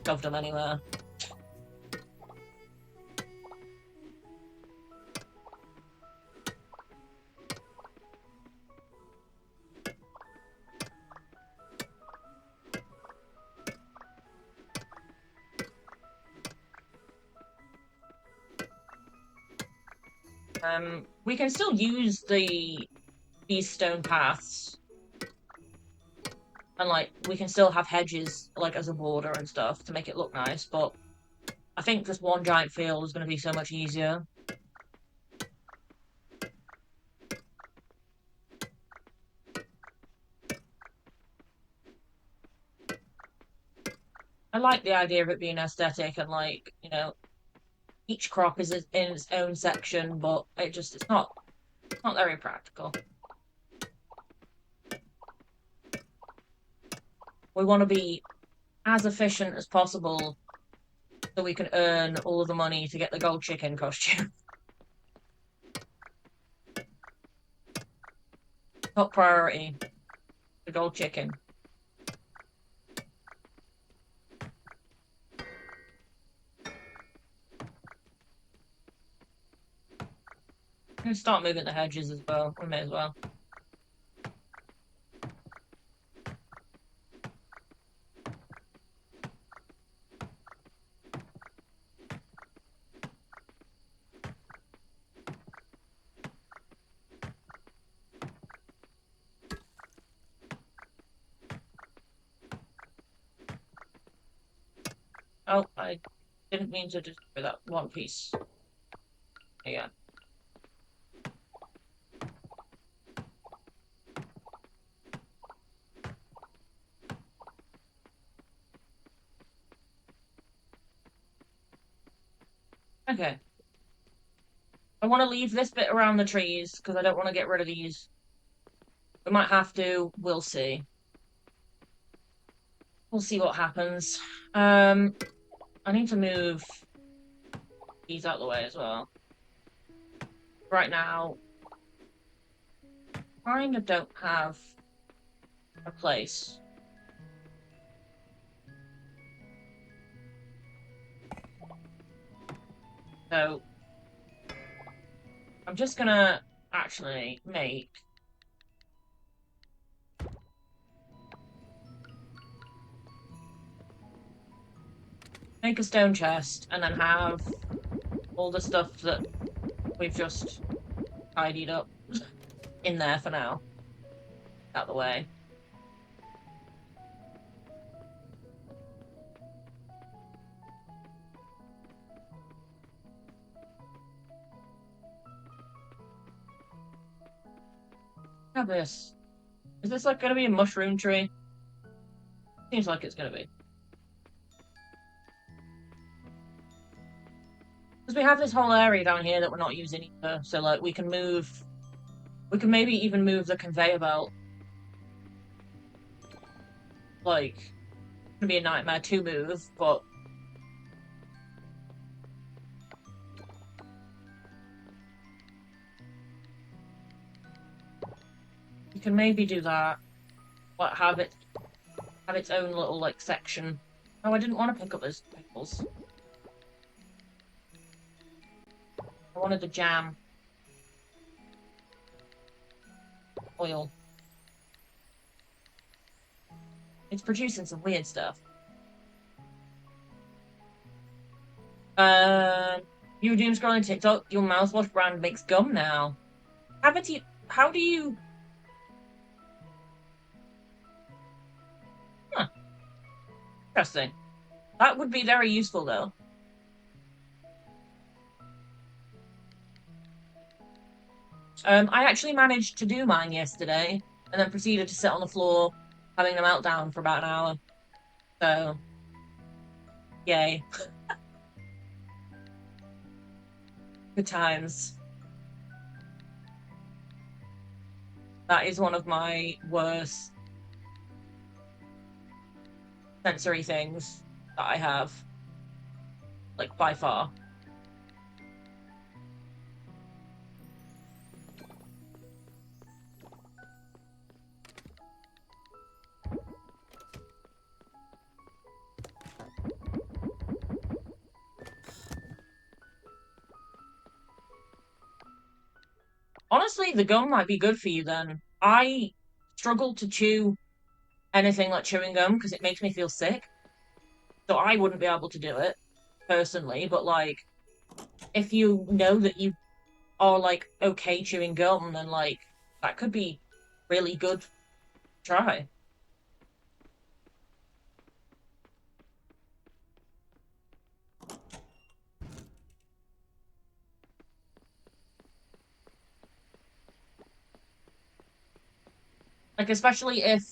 shoved them anywhere. We can still use these stone paths, and like we can still have hedges like as a border and stuff to make it look nice, but I think just one giant field is going to be so much easier. I like the idea of it being aesthetic and like, you know, each crop is in its own section, but it's not very practical. We want to be as efficient as possible so we can earn all of the money to get the gold chicken costume. Top priority, the gold chicken. I'm gonna start moving the hedges as well. We may as well. Oh, I didn't mean to destroy that one piece. Yeah. Okay. I want to leave this bit around the trees because I don't want to get rid of these. We might have to. We'll see. We'll see what happens. I need to move these out of the way as well. Right now, kind of don't have a place. So, I'm just gonna actually make a stone chest and then have all the stuff that we've just tidied up in there for now. Out of the way. Have this. Is this like gonna be a mushroom tree? Seems like it's gonna be. Because we have this whole area down here that we're not using either, so like we can maybe even move the conveyor belt. Like, it's gonna be a nightmare to move, but you can maybe do that. But have its own little like section. Oh, I didn't want to pick up those pickles. I wanted the jam. Oil. It's producing some weird stuff. You were doom scrolling TikTok, your mouthwash brand makes gum now. How do you... Huh, interesting. That would be very useful, though. I actually managed to do mine yesterday, and then proceeded to sit on the floor, having a meltdown for about an hour. So, yay. Good times. That is one of my worst sensory things that I have. Like, by far. Honestly, the gum might be good for you then. I struggle to chew anything like chewing gum because it makes me feel sick. So I wouldn't be able to do it personally, but like if you know that you are like okay chewing gum, then like that could be really good to try. Like especially if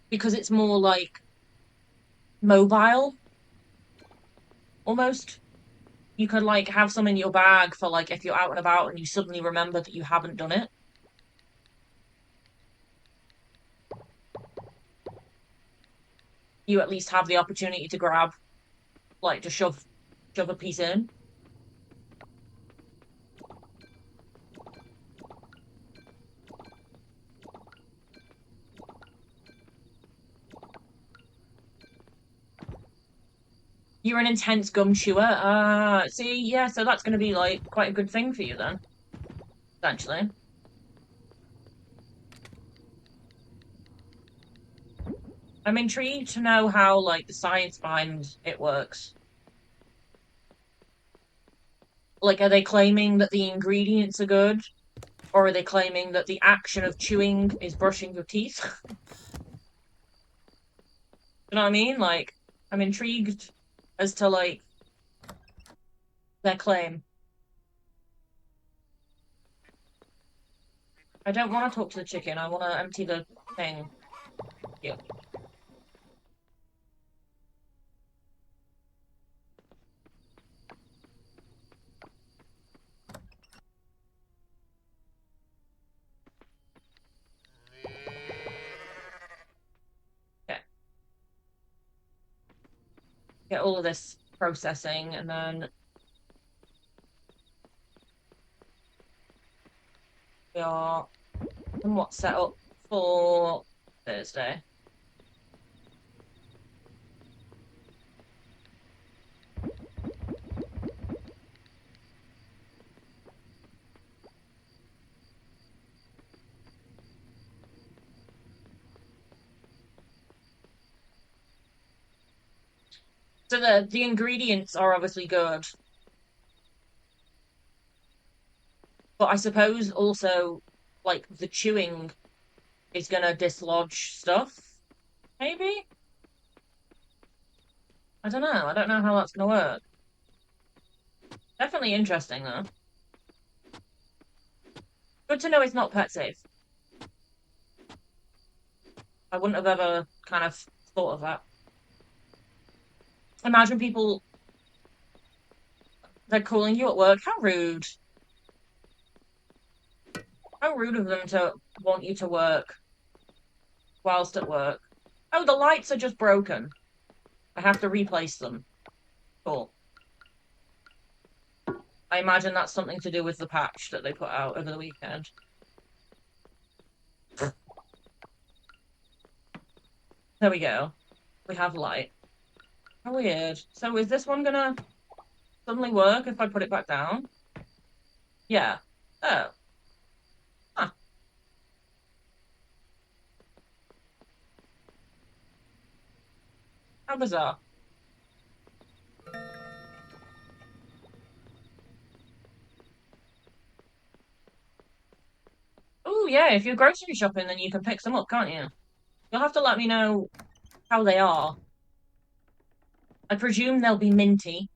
because it's more like mobile almost. You could like have some in your bag for like if you're out and about and you suddenly remember that you haven't done it. You at least have the opportunity to grab like to shove a piece in. You're an intense gum chewer. See, yeah, so that's going to be like quite a good thing for you then, essentially. I'm intrigued to know how like the science behind it works. Like, are they claiming that the ingredients are good, or are they claiming that the action of chewing is brushing your teeth? You know what I mean? Like, I'm intrigued as to like their claim. I don't want to talk to the chicken. I want to empty the thing. Yeah. Okay. Get all of this processing, and then we are somewhat set up for Thursday. So the ingredients are obviously good, but I suppose also like the chewing is gonna dislodge stuff, maybe? I don't know. I don't know how that's gonna work. Definitely interesting though. Good to know it's not pet safe. I wouldn't have ever kind of thought of that. Imagine people they're calling you at work. How rude. How rude of them to want you to work whilst at work. Oh, the lights are just broken. I have to replace them. Cool. I imagine that's something to do with the patch that they put out over the weekend. There we go. We have light. How weird. So is this one gonna suddenly work if I put it back down? Yeah. Oh. Huh. How bizarre. Oh, yeah, if you're grocery shopping, then you can pick some up, can't you? You'll have to let me know how they are. I presume they'll be minty.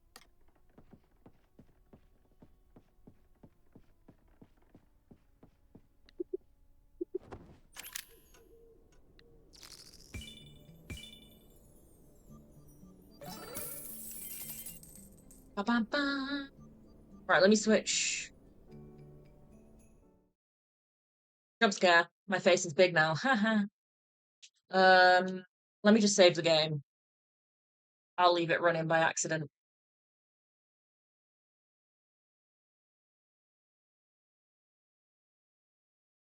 Ba-ba-ba. Right, let me switch. Jump scare. My face is big now. Haha. Let me just save the game. I'll leave it running by accident.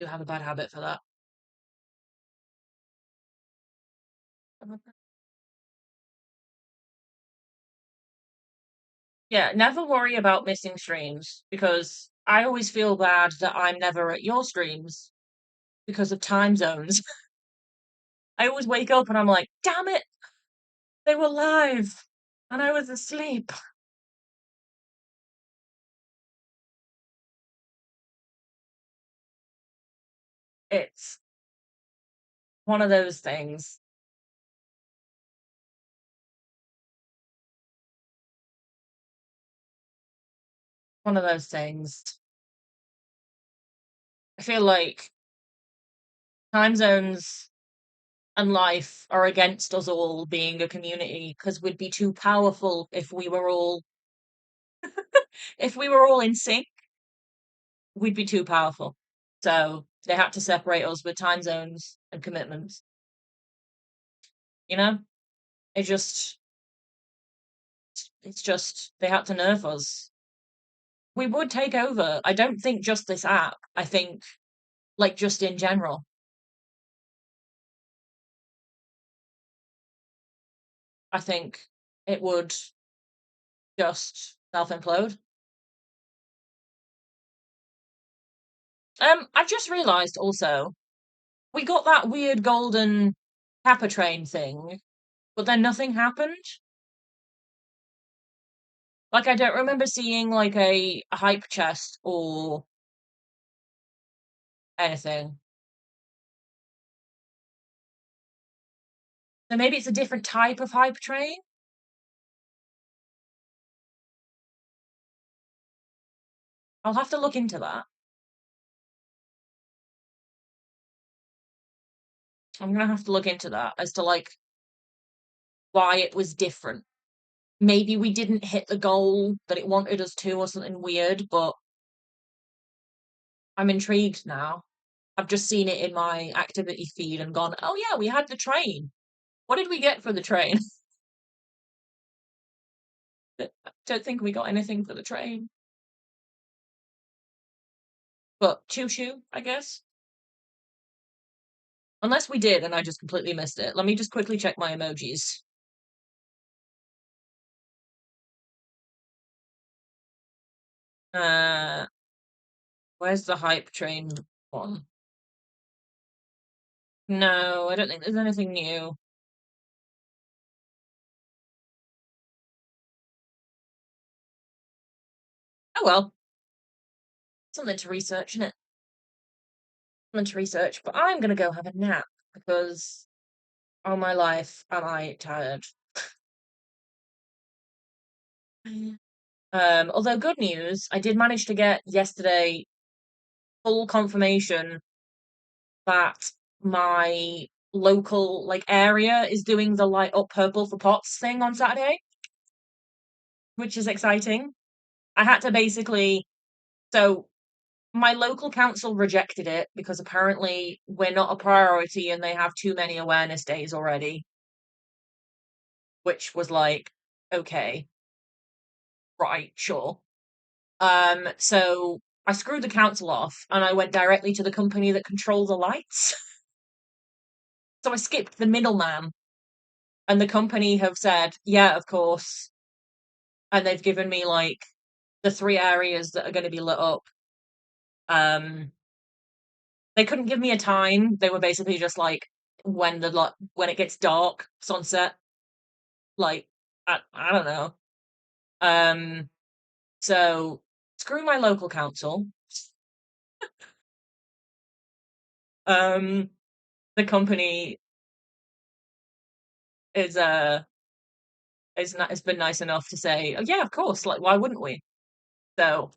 You have a bad habit for that. Yeah, never worry about missing streams because I always feel bad that I'm never at your streams because of time zones. I always wake up and I'm like, damn it, they were live and I was asleep. It's one of those things. One of those things. I feel like time zones and life are against us all being a community because we'd be too powerful if we were all in sync, we'd be too powerful. So they had to separate us with time zones and commitments. You know? It just it's just they had to nerf us. We would take over. I don't think just this app. I think like just in general. I think it would just self implode. I just realised also we got that weird golden Kappa train thing, but then nothing happened. Like I don't remember seeing like a hype chest or anything. So maybe it's a different type of hype train. I'll have to look into that. I'm gonna have to look into that as to like why it was different. Maybe we didn't hit the goal that it wanted us to or something weird, but I'm intrigued now. I've just seen it in my activity feed and gone, oh yeah, we had the train. What did we get for the train? I don't think we got anything for the train. But choo choo, I guess. Unless we did and I just completely missed it. Let me just quickly check my emojis. Uh, where's the hype train one? No, I don't think there's anything new. Oh well, something to research, innit? Something to research. But I'm gonna go have a nap because all my life am I tired. Although good news, I did manage to get yesterday full confirmation that my local like area is doing the light up purple for pots thing on Saturday, which is exciting. I had to basically so my local council rejected it because apparently we're not a priority and they have too many awareness days already, which was like, okay, right, sure. So I screwed the council off and I went directly to the company that control the lights. So I skipped the middleman and the company have said, yeah, of course. And they've given me like the three areas that are going to be lit up. Um, they couldn't give me a time. They were basically just like when it gets dark, sunset. Like, I don't know. Um, so screw my local council. Um, the company is has been nice enough to say, oh yeah, of course, like why wouldn't we? So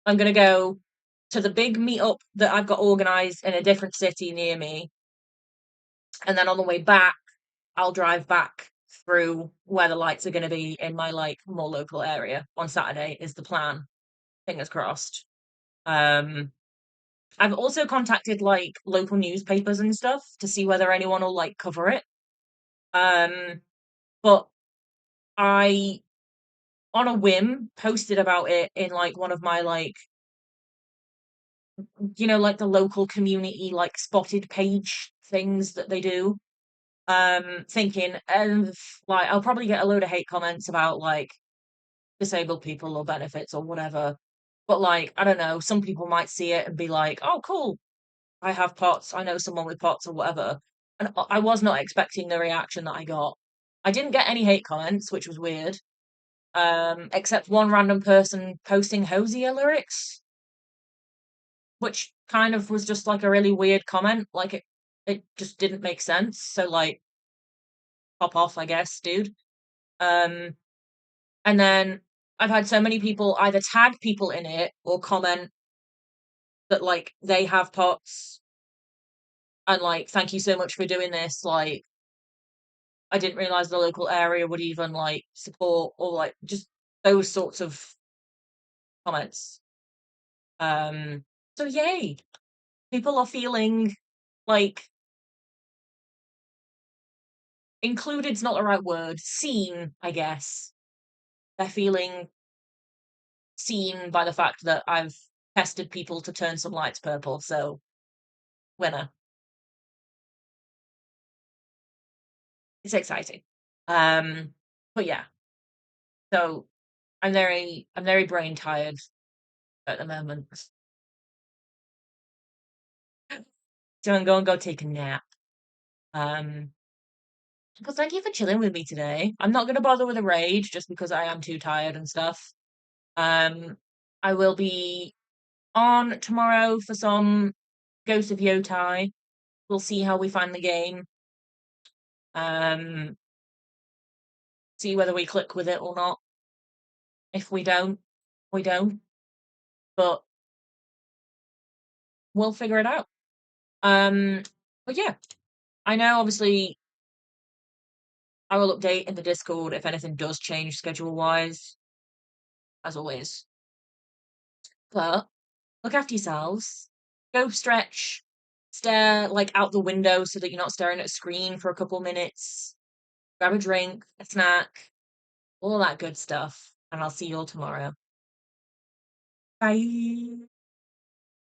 I'm gonna go to the big meetup that I've got organized in a different city near me, and then on the way back, I'll drive back through where the lights are gonna be in my like more local area on Saturday is the plan. Fingers crossed. Um, I've also contacted like local newspapers and stuff to see whether anyone will like cover it. Um, but I on a whim posted about it in like one of my like like the local community like spotted page things that they do. Thinking of like I'll probably get a load of hate comments about like disabled people or benefits or whatever. But like, I don't know, some people might see it and be like, oh cool, I have POTS, I know someone with POTS or whatever. And I was not expecting the reaction that I got. I didn't get any hate comments, which was weird. Except one random person posting Hosier lyrics, which kind of was just like a really weird comment. Like it just didn't make sense. So like pop off, I guess, dude. Um and then I've had so many people either tag people in it or comment that like they have POTS and like thank you so much for doing this. Like I didn't realize the local area would even like support or like just those sorts of comments. Um so yay. People are feeling like included's not the right word. Seen, I guess. They're feeling seen by the fact that I've tested people to turn some lights purple, so winner. It's exciting. Um, but yeah, so I'm very brain tired at the moment. So I'm going to go take a nap. Um, but thank you for chilling with me today. I'm not going to bother with a raid just because I am too tired and stuff. Um, I will be on tomorrow for some Ghost of Yotai. We'll see how we find the game. Um, see whether we click with it or not. If we don't, we don't. But we'll figure it out. Um, but yeah, I know obviously I will update in the Discord if anything does change schedule wise, as always. But look after yourselves. Go stretch. Stare like out the window so that you're not staring at a screen for a couple minutes. Grab a drink, a snack, all that good stuff. And I'll see you all tomorrow. Bye.